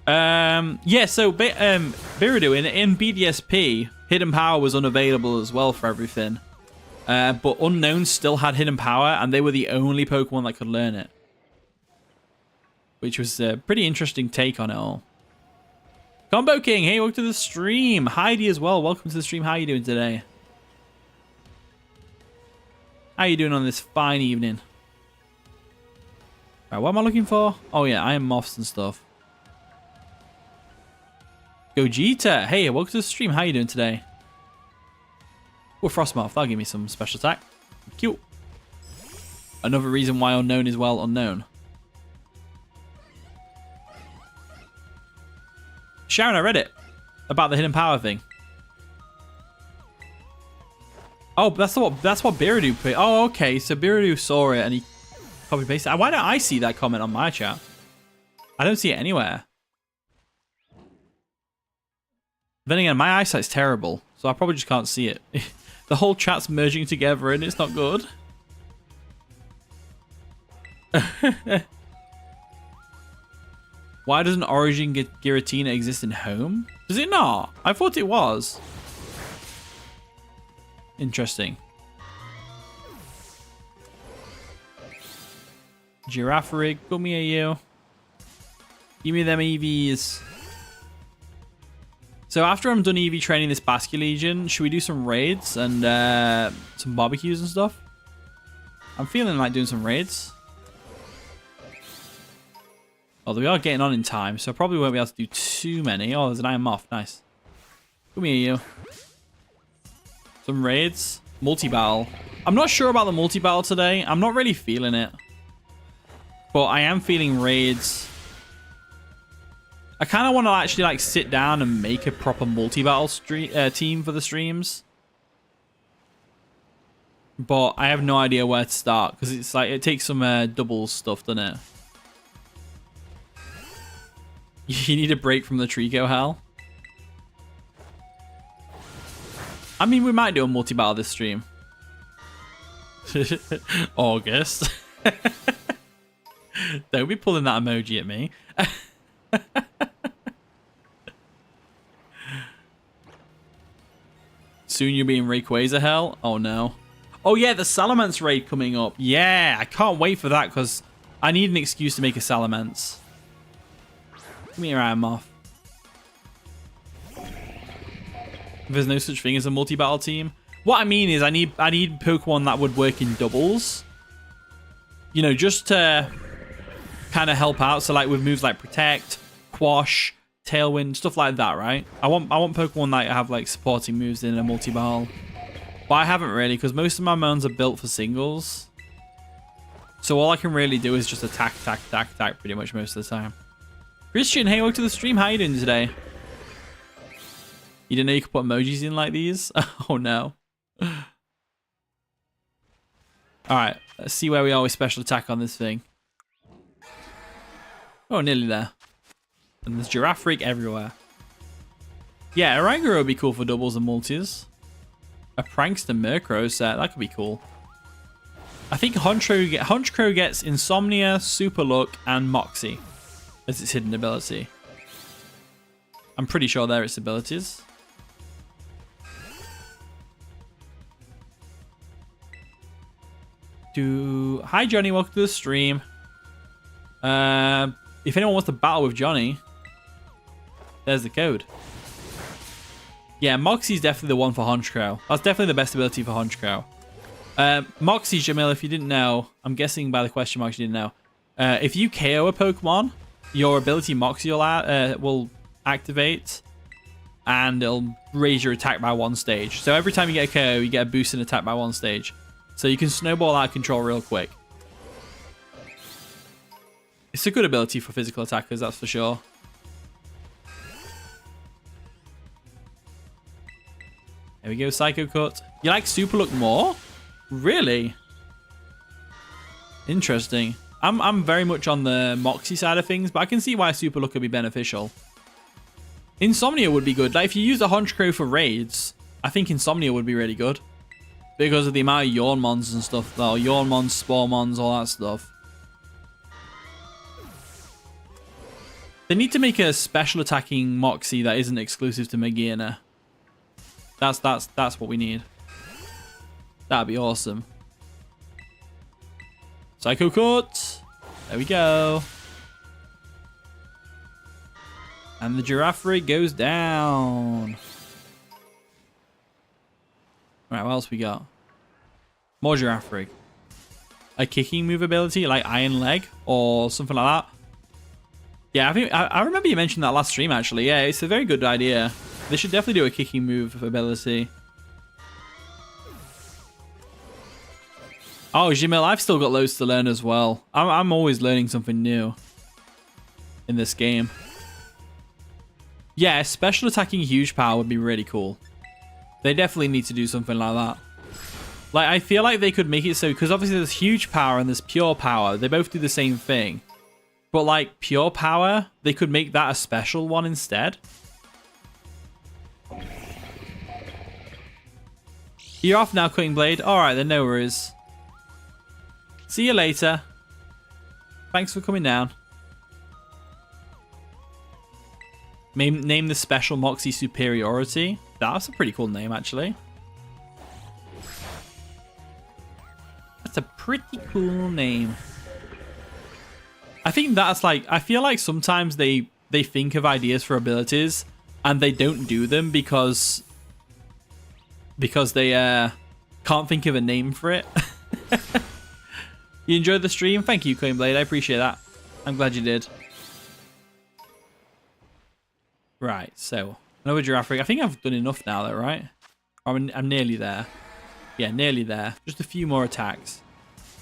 Yeah, so Biridu in BDSP, Hidden Power was unavailable as well for everything. But Unknown still had Hidden Power, and they were the only Pokemon that could learn it. Which was a pretty interesting take on it all. Combo King, hey, welcome to the stream. Heidi as well, welcome to the stream. How are you doing today? How are you doing on this fine evening? Alright, what am I looking for? Oh yeah, Iron Moths and stuff. Gogeta, hey, welcome to the stream. How are you doing today? Oh, Frostmoth, that'll give me some special attack. Cute. Another reason why Unknown is well unknown. Sharon, I read it. About the hidden power thing. Oh, that's what Biridu put. Oh, okay. So Biridu saw it and he copy pasted. Why don't I see that comment on my chat? I don't see it anywhere. Then again, my eyesight's terrible, so I probably just can't see it. The whole chat's merging together and it's not good. Why doesn't Origin Giratina exist in Home? Does it not? I thought it was. Interesting. Giraffe rig, come here you. Give me them EVs. So after I'm done EV training this Basque Legion, should we do some raids and some barbecues and stuff? I'm feeling like doing some raids. Although we are getting on in time, so I probably won't be able to do too many. Oh, there's an Iron Moth. Nice. Come here, you. Some raids. Multi-battle. I'm not sure about the multi-battle today. I'm not really feeling it. But I am feeling raids. I kind of want to actually like sit down and make a proper multi-battle team for the streams. But I have no idea where to start because it's like it takes some doubles stuff, doesn't it? You need a break from the Trico hell. I mean, we might do a multi-battle this stream. August. Don't be pulling that emoji at me. Soon you'll be in Rayquaza hell? Oh no. Oh yeah, the Salamence raid coming up. Yeah, I can't wait for that because I need an excuse to make a Salamence. Give me your Iron Moth. There's no such thing as a multi-battle team. What I mean is I need Pokemon that would work in doubles. You know, just to kind of help out. So like with moves like Protect, Quash, Tailwind, stuff like that, right? I want Pokemon that have like supporting moves in a multi-battle. But I haven't really because most of my mons are built for singles. So all I can really do is just attack pretty much most of the time. Christian, hey, welcome to the stream. How you doing today? You didn't know you could put emojis in like these? Oh no. Alright, let's see where we are with special attack on this thing. Oh, nearly there. And there's Giraffe Freak everywhere. Yeah, a Oranguru would be cool for doubles and multis. A Prankster Murkrow set, that could be cool. I think Honchkrow gets Insomnia, Super Luck, and Moxie as its hidden ability. I'm pretty sure they're its abilities. Hi Johnny, welcome to the stream. If anyone wants to battle with Johnny, there's the code. Yeah, Moxie's definitely the one for Honchkrow. That's definitely the best ability for Honchkrow. Moxie, Jamil, if you didn't know, I'm guessing by the question marks you didn't know. If you KO a Pokemon, your ability Moxie will activate and it'll raise your attack by 1 stage. So every time you get a KO, you get a boost in attack by 1 stage. So you can snowball out of control real quick. It's a good ability for physical attackers, that's for sure. There we go, Psycho Cut. You like Super Luck more? Really? Interesting. I'm very much on the Moxie side of things, but I can see why Super Luck would be beneficial. Insomnia would be good. Like if you use the Honchkrow for raids, I think Insomnia would be really good. Because of the amount of Yawnmons and stuff though. Yawnmons, Sporemons, all that stuff. They need to make a special attacking Moxie that isn't exclusive to Magearna. That's what we need. That'd be awesome. Psycho Cut. There we go. And the Giraffe Rig goes down. Alright, what else we got? More Giraffe Rig. A kicking move ability like Iron Leg or something like that. Yeah, I remember you mentioned that last stream actually. Yeah, it's a very good idea. They should definitely do a kicking move ability. Oh, Jamil, I've still got loads to learn as well. I'm always learning something new in this game. Yeah, special attacking huge power would be really cool. They definitely need to do something like that. Like, I feel like they could make it so, because obviously there's huge power and there's pure power. They both do the same thing. But like pure power, they could make that a special one instead. You're off now, Cutting Blade. Alright then, no worries. See you later. Thanks for coming down. Name the special Moxie Superiority. That's a pretty cool name, actually. That's a pretty cool name. I think that's like, I feel like sometimes they think of ideas for abilities and they don't do them because they can't think of a name for it. You enjoyed the stream? Thank you, Cutting Blade. I appreciate that. I'm glad you did. Right, so another giraffe rig. I think I've done enough now, though, right? I'm nearly there. Yeah, nearly there. Just a few more attacks.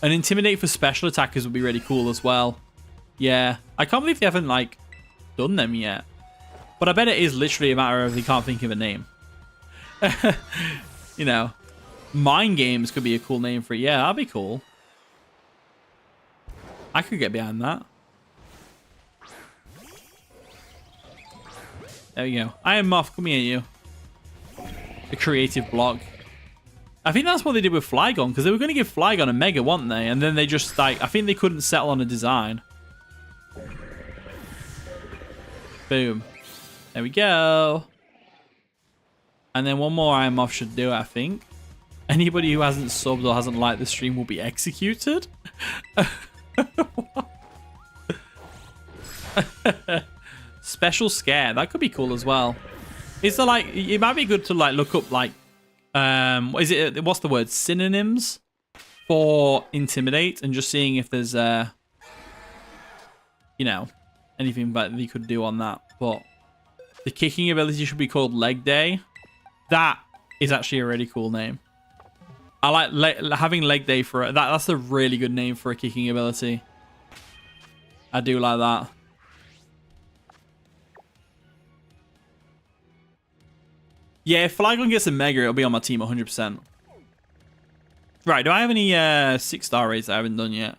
And Intimidate for special attackers would be really cool as well. Yeah, I can't believe they haven't, like, done them yet. But I bet it is literally a matter of they can't think of a name. You know, Mind Games could be a cool name for it. Yeah, that'd be cool. I could get behind that. There we go. I am Moth. Come here, you. The creative block. I think that's what they did with Flygon, because they were going to give Flygon a Mega, weren't they? And then they just, like, I think they couldn't settle on a design. Boom. There we go. And then one more Iron Moth should do it, I think. Anybody who hasn't subbed or hasn't liked the stream will be executed. Special Scare. That could be cool as well. Is there, like, it might be good to, like, look up, like, what's the word? Synonyms for Intimidate, and just seeing if there's, you know, anything that you could do on that. But the kicking ability should be called Leg Day. That is actually a really cool name. I like having Leg Day for it. That's a really good name for a kicking ability. I do like that. Yeah, if Flygon gets a Mega, it'll be on my team 100%. Right, do I have any 6-star raids that I haven't done yet?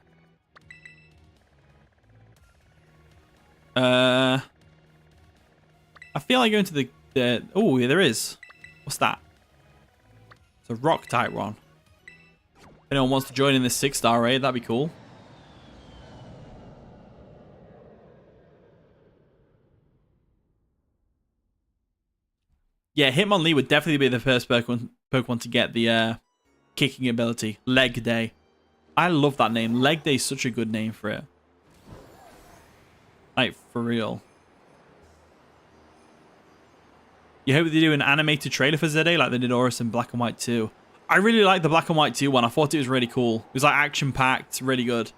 I feel like going to the oh, yeah, there is. What's that? It's a rock type one. If anyone wants to join in this 6-star raid, that'd be cool. Yeah, Hitmonlee would definitely be the first Pokemon to get the kicking ability. Leg Day. I love that name. Leg Day is such a good name for it. Like, for real. You hope they do an animated trailer for ZA like they did Aurus in Black and White 2. I really liked the Black and White 2 one. I thought it was really cool. It was like action-packed, really good.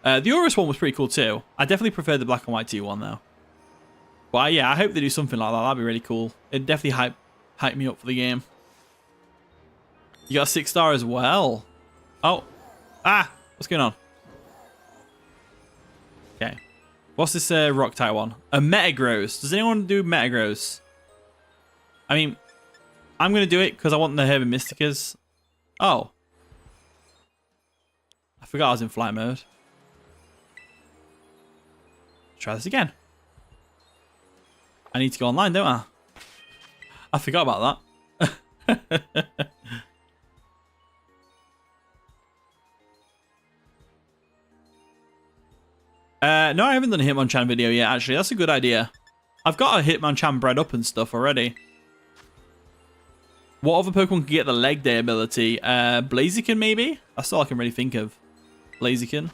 The Aurus one was pretty cool too. I definitely preferred the Black and White 2 one though. But yeah, I hope they do something like that. That'd be really cool. It'd definitely hype me up for the game. You got a 6-star as well. Oh. Ah! What's going on? Okay. What's this rock type one? A Metagross. Does anyone do Metagross? I mean, I'm going to do it because I want the Herb and Mysticas. Oh. I forgot I was in flight mode. Try this again. I need to go online, don't I? I forgot about that. No, I haven't done a Hitmonchan video yet, actually. That's a good idea. I've got a Hitmonchan bred up and stuff already. What other Pokemon can get the Leg Day ability? Blaziken, maybe? That's all I can really think of. Blaziken.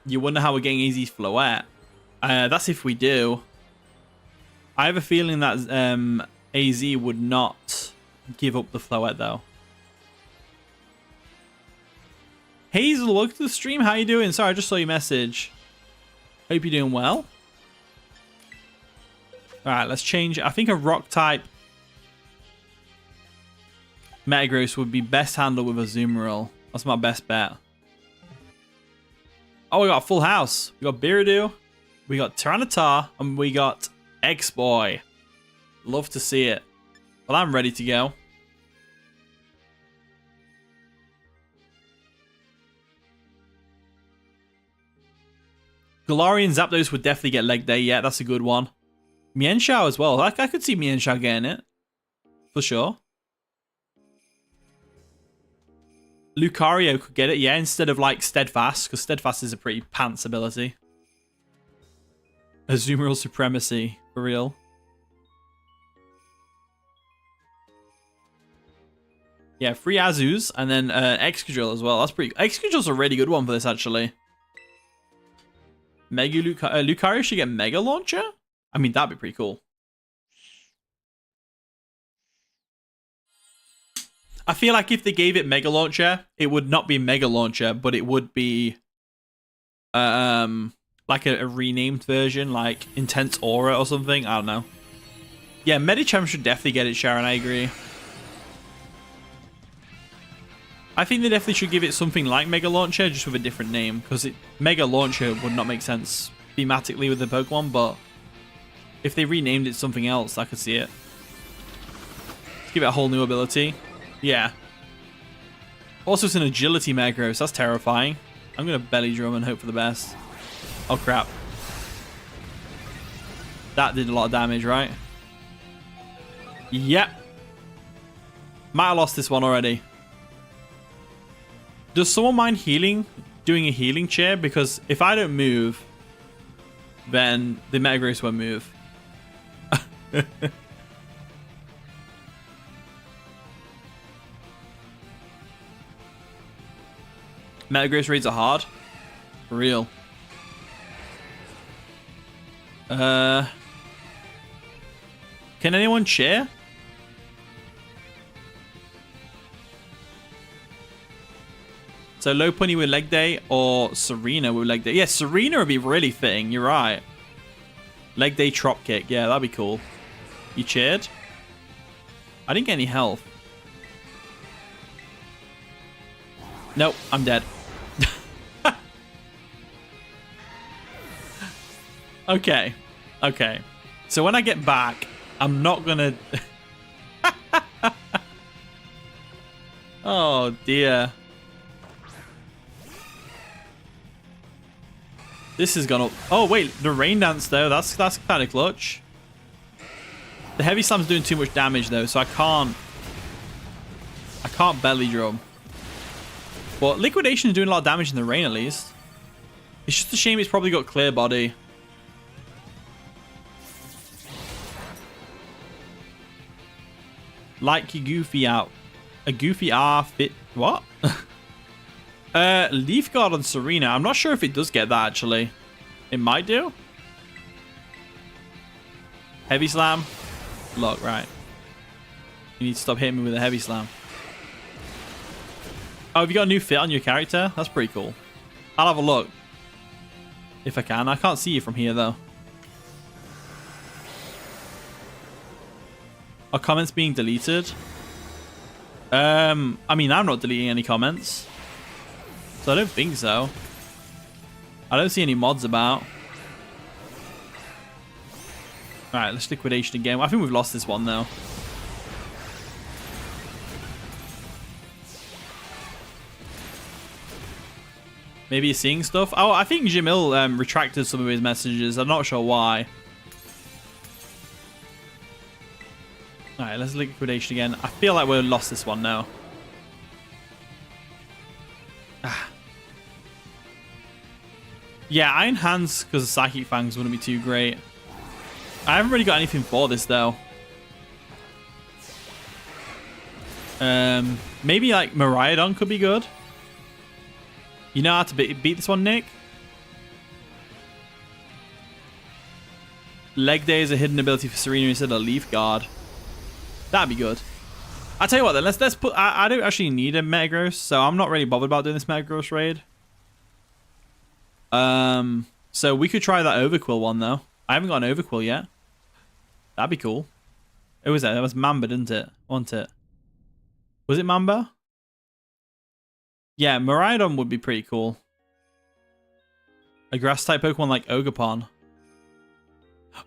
You wonder how we're getting easy Floette. That's if we do. I have a feeling that AZ would not give up the Floette, though. Hazel, welcome to the stream. How you doing? Sorry, I just saw your message. Hope you're doing well. Alright, let's change. I think a rock type Metagross would be best handled with a Azumarill. That's my best bet. Oh, we got a full house. We got Beardoo. We got Tyranitar and we got X-Boy. Love to see it. Well, I'm ready to go. Galarian Zapdos would definitely get leg day. Yeah, that's a good one. Mienshao as well. I could see Mienshao getting it. For sure. Lucario could get it, yeah, instead of like Steadfast, because Steadfast is a pretty pants ability. Azumarill Supremacy, for real. Yeah, 3 Azus, and then Excadrill as well. That's pretty... Excadrill's a really good one for this, actually. Mega Lucario should get Mega Launcher? I mean, that'd be pretty cool. I feel like if they gave it Mega Launcher, it would not be Mega Launcher, but it would be like a renamed version, like Intense Aura or something. I don't know. Yeah, Medicham should definitely get it, Sharon. I agree. I think they definitely should give it something like Mega Launcher, just with a different name, because Mega Launcher would not make sense thematically with the Pokemon, but if they renamed it something else, I could see it. Let's give it a whole new ability. Yeah. Also, it's an Agility Metagross. That's terrifying. I'm going to Belly Drum and hope for the best. Oh, crap. That did a lot of damage, right? Yep. Might have lost this one already. Does someone mind healing? Doing a healing chair? Because if I don't move, then the Metagross won't move. Metagross raids are hard. For real. Can anyone chair? So Lopunny with leg day or Serena with leg day? Yeah, Serena would be really fitting. You're right. Leg day trop kick. Yeah, that'd be cool. You cheered? I didn't get any health. Nope, I'm dead. Okay. Okay. So when I get back, I'm not gonna... Oh, dear. This is gonna... Oh, wait. The Rain Dance, though. That's kind of clutch. The Heavy Slam's doing too much damage, though, so I can't Belly Drum. But Liquidation is doing a lot of damage in the rain, at least. It's just a shame it's probably got Clear Body. Like your Goofy out. A Goofy R fit... What? Leaf Guard on Serena. I'm not sure if it does get that, actually. It might do. Heavy Slam. Look, right. You need to stop hitting me with a Heavy Slam. Oh, have you got a new fit on your character? That's pretty cool. I'll have a look. If I can. I can't see you from here, though. Are comments being deleted? I mean, I'm not deleting any comments. So I don't think so. I don't see any mods about. Alright, let's Liquidation again. I think we've lost this one, though. Maybe he's seeing stuff. Oh, I think Jamil retracted some of his messages. I'm not sure why. Alright, let's Liquidation again. I feel like we've lost this one now. Yeah, Iron Hands because of Psychic Fangs wouldn't be too great. I haven't really got anything for this, though. Maybe like Miraidon could be good. You know how to beat this one, Nick? Leg Day is a hidden ability for Serena instead of Leaf Guard. That'd be good. I'll tell you what then, let's put... I don't actually need a Metagross, so I'm not really bothered about doing this Metagross raid. So we could try that Overquill one, though. I haven't got an Overquill yet. That'd be cool. Who was that? That was Mamba, didn't it? Wasn't it? Was it Mamba? Yeah, Miraidon would be pretty cool. A grass-type Pokemon like Ogerpon.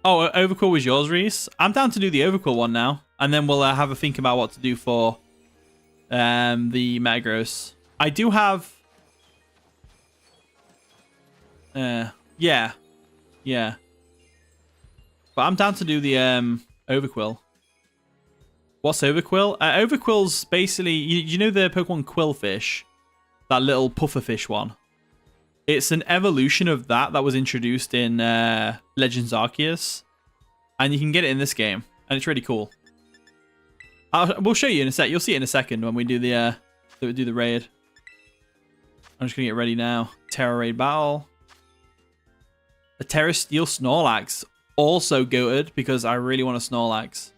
Oh, Overquill was yours, Reese. I'm down to do the Overquill one now. And then we'll have a think about what to do for the Metagross. I do have... yeah. Yeah. But I'm down to do the Overquill. What's Overquill? Overquill's basically... You know the Pokemon Quillfish? That little pufferfish one? It's an evolution of that was introduced in Legends Arceus. And you can get it in this game. And it's really cool. We'll show you in a sec. You'll see it in a second when we do the raid. I'm just going to get ready now. Terra Raid Battle. A Terra Steel Snorlax. Also goated because I really want a Snorlax.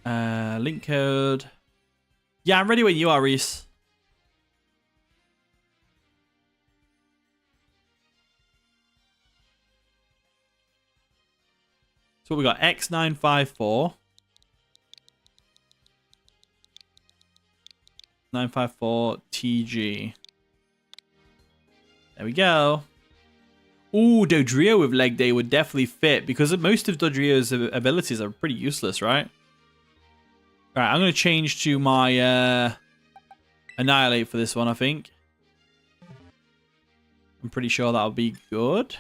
Link code. Yeah, I'm ready when you are, Reese. So we got X954. 954 TG. There we go. Ooh, Dodrio with Leg Day would definitely fit because most of Dodrio's abilities are pretty useless, right? Alright, I'm going to change to my Annihilate for this one, I think. I'm pretty sure that'll be good.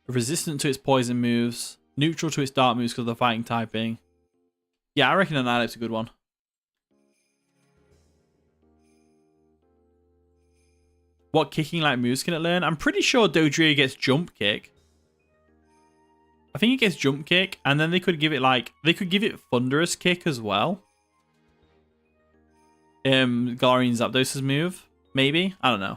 Resistant to its poison moves. Neutral to its dark moves because of the fighting typing. Yeah, I reckon Annihilate's a good one. What kicking like moves can it learn? I'm pretty sure Dodrio gets Jump Kick. I think it gets Jump Kick, and then they could give it like... They could give it Thunderous Kick as well. Galarian Zapdos' move. Maybe? I don't know.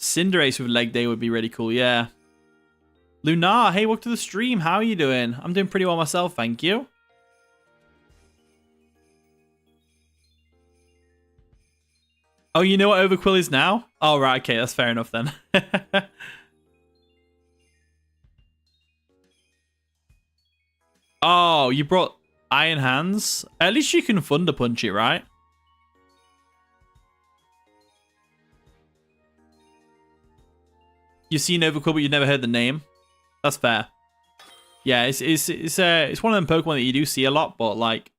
Cinderace with Leg Day would be really cool, yeah. Lunar, hey, welcome to the stream. How are you doing? I'm doing pretty well myself, thank you. Oh, you know what Overquill is now? Oh, right, okay, that's fair enough then. Oh, you brought Iron Hands? At least you can Thunder Punch it, right? You've seen Overquill, but you've never heard the name. That's fair. Yeah, it's one of them Pokemon that you do see a lot, but like,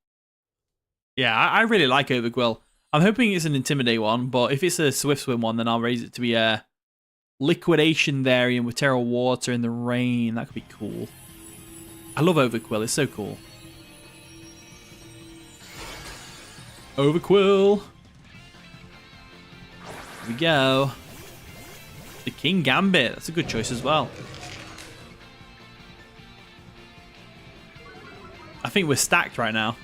yeah, I really like Overquill. I'm hoping it's an Intimidate one, but if it's a Swift Swim one, then I'll raise it to be a Liquidation variant with Terra Water in the rain. That could be cool. I love Overquill. It's so cool. Overquill. Here we go. The King Gambit. That's a good choice as well. I think we're stacked right now.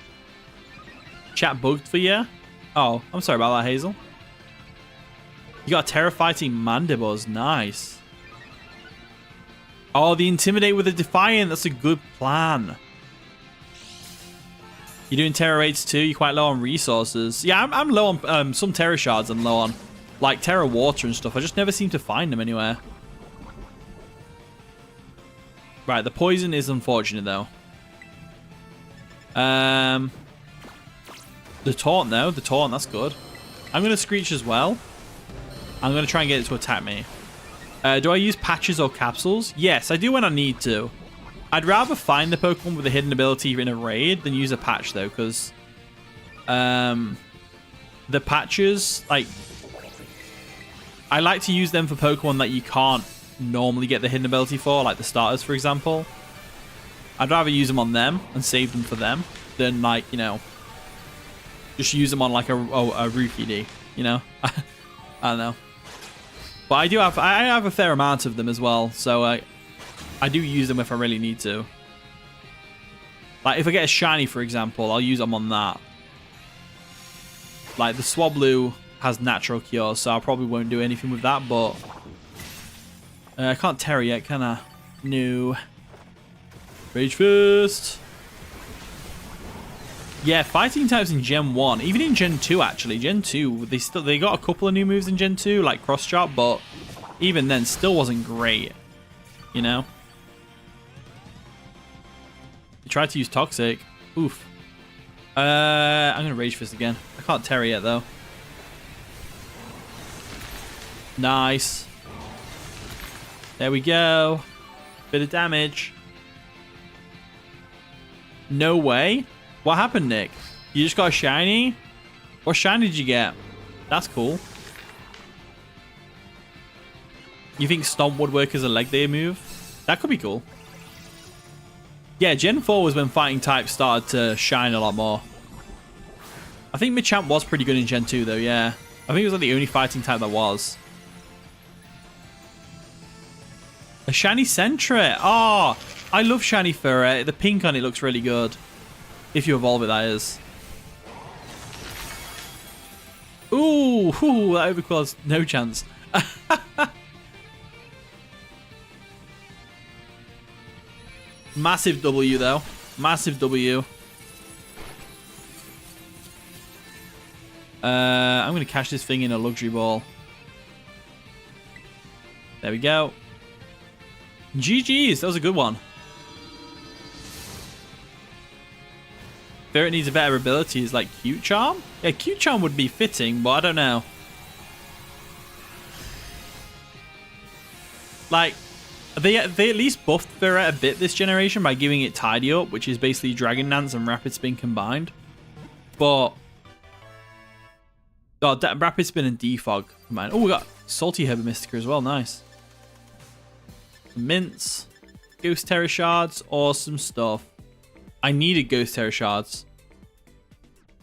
Chat bugged for you? Oh, I'm sorry about that, Hazel. You got Terra Fighting Mandibuzz. Nice. Oh, the Intimidate with a Defiant. That's a good plan. You're doing Terra Raids too? You're quite low on resources. Yeah, I'm low on some Terra Shards and low on like Terra Water and stuff. I just never seem to find them anywhere. Right, the poison is unfortunate though. The Taunt though. The Taunt, that's good. I'm going to Screech as well. I'm going to try and get it to attack me. Do I use patches or capsules? Yes, I do when I need to. I'd rather find the Pokemon with a hidden ability in a raid than use a patch though, because the patches, like, I like to use them for Pokemon that you can't normally get the hidden ability for, like the starters, for example. I'd rather use them on them and save them for them than, like, you know, just use them on like a Rookie D, you know? I don't know. But I have a fair amount of them as well, so I do use them if I really need to. Like, if I get a shiny, for example, I'll use them on that. Like, the Swablu has natural cure, so I probably won't do anything with that, but I can't Terra yet, can I? No. Rage Fist. Yeah, fighting types in Gen 1, even in Gen 2 actually. Gen 2, they got a couple of new moves in Gen 2, like Cross Chop, but even then still wasn't great, you know? You tried to use Toxic. Oof. I'm gonna Rage Fist again. I can't Terra yet though. Nice. There we go. Bit of damage. No way. What happened, Nick? You just got a shiny? What shiny did you get? That's cool. You think Stomp would work as a leg day move? That could be cool. Yeah, Gen 4 was when fighting types started to shine a lot more. I think Machamp was pretty good in Gen 2 though, yeah. I think it was like the only fighting type that was. A shiny Sentret. Oh, I love shiny Ferret. The pink on it looks really good. If you evolve it, that is. Ooh, that overquill has no chance. Massive W though. Massive W. I'm going to cash this thing in a luxury ball. There we go. GG's. That was a good one. Ferret needs a better abilities like Cute Charm. Yeah, Cute Charm would be fitting, but I don't know. Like, they at least buffed Ferret a bit this generation by giving it Tidy Up, which is basically Dragon Dance and Rapid Spin combined. But oh, Rapid Spin and Defog combined. Oh, we got Salty Herba Mystica as well. Nice. Mints, Ghost Terror Shards, awesome stuff. I needed Ghost Terror Shards.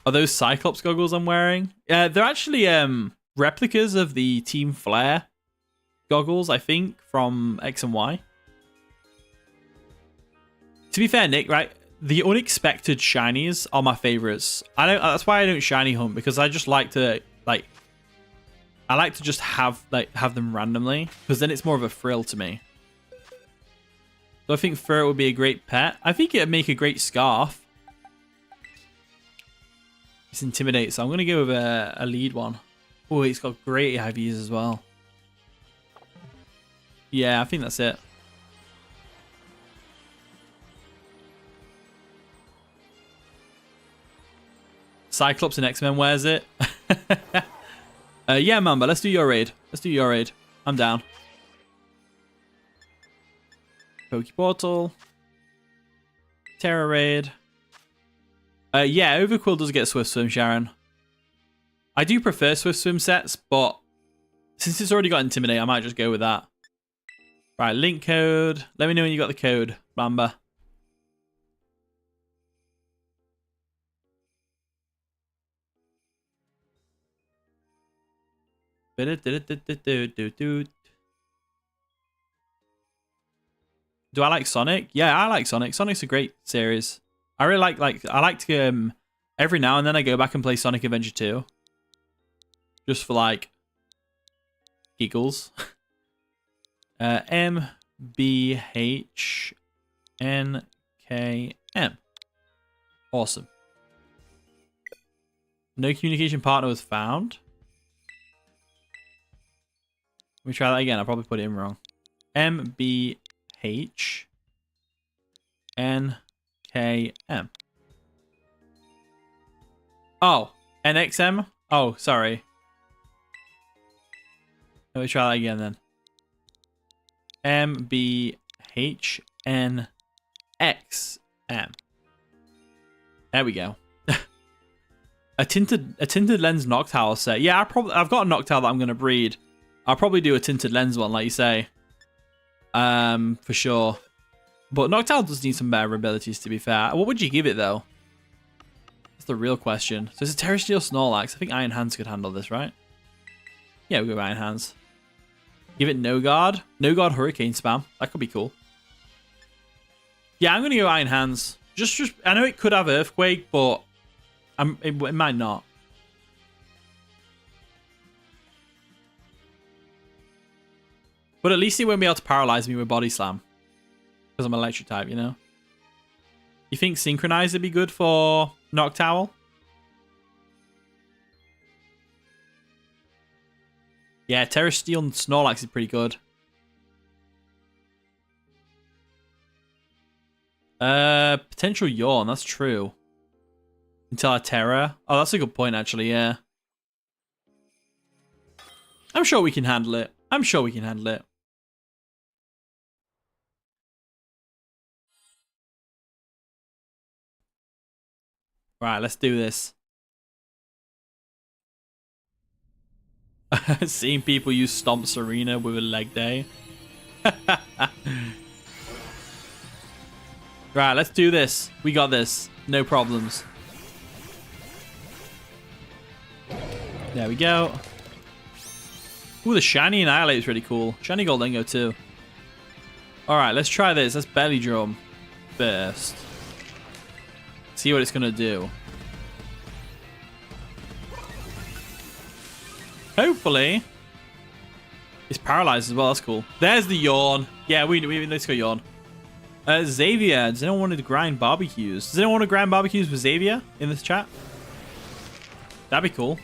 Are those Cyclops goggles I'm wearing? Yeah, they're actually replicas of the Team Flare goggles, I think, from X and Y. To be fair, Nick, right? The unexpected shinies are my favorites. That's why I don't shiny hunt, because I just like to I like to just have them randomly, because then it's more of a thrill to me. So I think Ferret would be a great pet. I think it'd make a great scarf. It's Intimidate, so I'm going to go with a lead one. Oh, it's got great IVs as well. Yeah, I think that's it. Cyclops and X-Men wears it. Yeah, Mamba, let's do your raid. Let's do your raid. I'm down. Poke Portal. Terra Raid. Yeah, Overquill does get Swift Swim, Sharon. I do prefer Swift Swim sets, but since it's already got Intimidate, I might just go with that. Right, link code. Let me know when you got the code, Mamba. Do I like Sonic? Yeah, I like Sonic. Sonic's a great series. I really I like to every now and then I go back and play Sonic Adventure 2. Just for like giggles. MBHNKM. Awesome. No communication partner was found. Let me try that again. I probably put it in wrong. MBHNKM. Oh, NXM? Oh, sorry. Let me try that again then. MBHNXM. There we go. a tinted lens Noctowl set. Yeah, I've got a Noctowl that I'm gonna breed. I'll probably do a tinted lens one, like you say. For sure. But Noctowl does need some better abilities, to be fair. What would you give it though? That's the real question. So it's a Terrestrial Snorlax. I think Iron Hands could handle this, right? Yeah, we'll go Iron Hands. Give it No Guard. No Guard Hurricane Spam. That could be cool. Yeah, I'm going to go Iron Hands. Just I know it could have Earthquake, but it might not. But at least it won't be able to paralyze me with Body Slam. Because I'm electric type, you know? You think Synchronize would be good for Noctowl? Yeah, Terrestrial and Snorlax is pretty good. Potential Yawn, that's true. Until our Terra. Oh, that's a good point, actually, yeah. I'm sure we can handle it. I'm sure we can handle it. Right, let's do this. Seeing people use Stomp Serena with a leg day. Right, let's do this. We got this. No problems. There we go. Ooh, the shiny Annihilate is really cool. Shiny Goldengo too. Alright, let's try this. Let's belly drum first. See what it's gonna do. Hopefully. It's paralyzed as well. That's cool. There's the yawn. Yeah, let's go yawn. Xavier. Does anyone want to grind barbecues? Does anyone want to grind barbecues with Xavier in this chat? That'd be cool.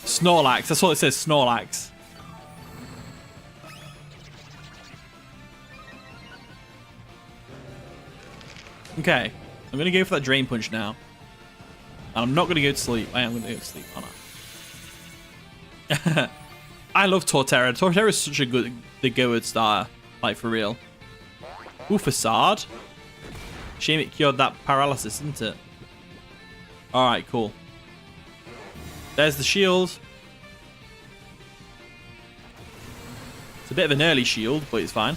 Snorlax. That's what it says. Snorlax. Okay. I'm going to go for that Drain Punch now. And I'm not going to go to sleep. I am going to go to sleep. Oh, no. I love Torterra. Torterra is such a good starter. Like, for real. Ooh, Facade. Shame it cured that paralysis, isn't it? Alright, cool. There's the shield. It's a bit of an early shield, but it's fine.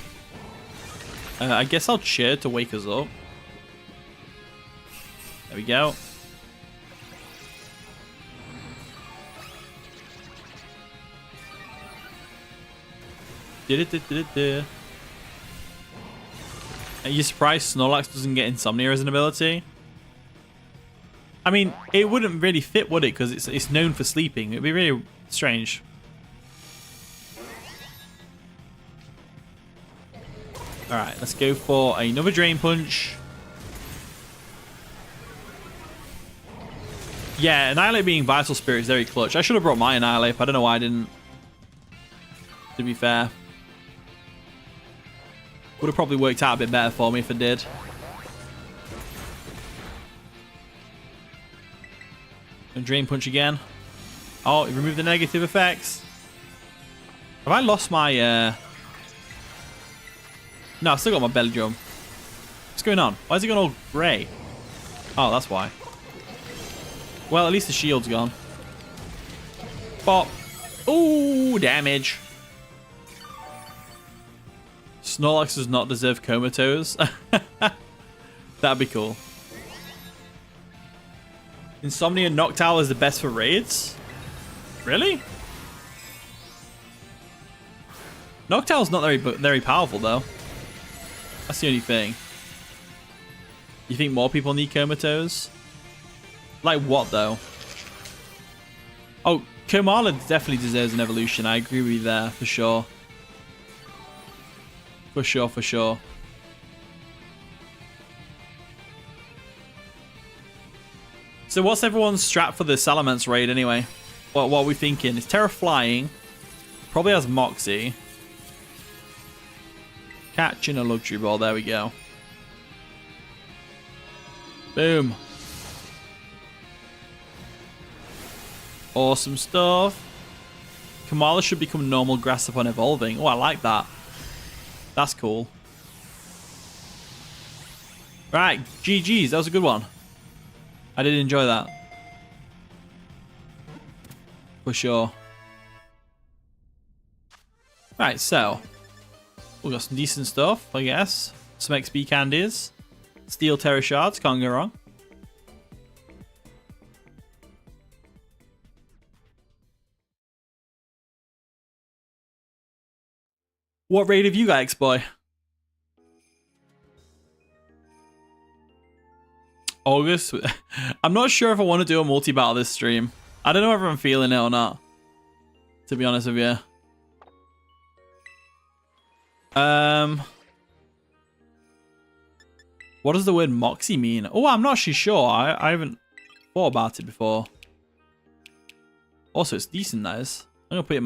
I guess I'll cheer to wake us up. There we go. Are you surprised Snorlax doesn't get Insomnia as an ability? I mean, it wouldn't really fit, would it? Because it's known for sleeping. It'd be really strange. Alright, let's go for another Drain Punch. Yeah, Annihilate being Vital Spirit is very clutch. I should have brought my Annihilate, but I don't know why I didn't. To be fair. Would have probably worked out a bit better for me if I did. And Drain Punch again. Oh, it removed the negative effects. Have I lost my... No, I've still got my belly drum. What's going on? Why is it going all grey? Oh, that's why. Well, at least the shield's gone. Pop. Ooh, damage. Snorlax does not deserve Comatose. That'd be cool. Insomnia Noctowl is the best for raids? Really? Noctowl's not very powerful, though. That's the only thing. You think more people need Comatose? Like what, though? Oh, Komala definitely deserves an evolution. I agree with you there, for sure. For sure, for sure. So what's everyone's strat for the Salamence raid anyway? What are we thinking? It's Terra flying. Probably has Moxie. Catching a luxury ball. There we go. Boom. Awesome stuff. Kamala should become normal grass upon evolving. Oh, I like that. That's cool. Right, GG's. That was a good one. I did enjoy that. For sure. Right, so. We got some decent stuff, I guess. Some XP candies. Steel Terra Shards, can't go wrong. What raid have you got, X-Boy? August? I'm not sure if I want to do a multi-battle this stream. I don't know if I'm feeling it or not. To be honest with you. What does the word Moxie mean? Oh, I'm not actually sure. I haven't thought about it before. Also, it's decent, that is. I'm going to put it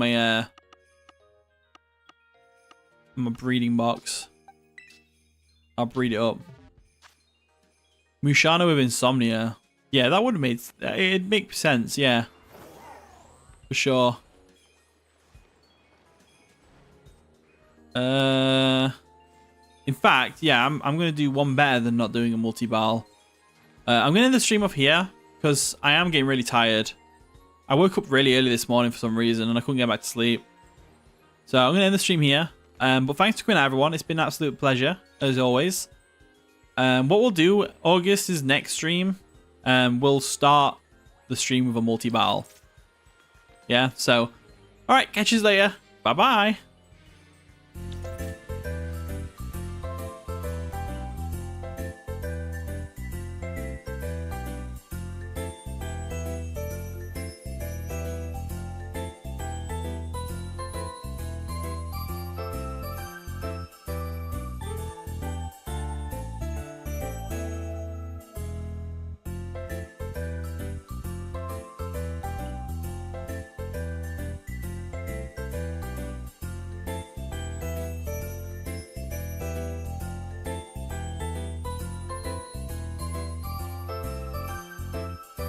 in my breeding box. I'll breed it up. Mushana with insomnia. Yeah, that would have made it make sense. Yeah, for sure. In fact, yeah, I'm gonna do one better than not doing a multi-ball. I'm gonna end the stream off here because I am getting really tired. I woke up really early this morning for some reason and I couldn't get back to sleep. So I'm gonna end the stream here. But thanks for coming out, everyone. It's been an absolute pleasure as always. What we'll do, August's next stream, we'll start the stream with a multi-battle. Yeah. So, all right, catch you later. Bye bye.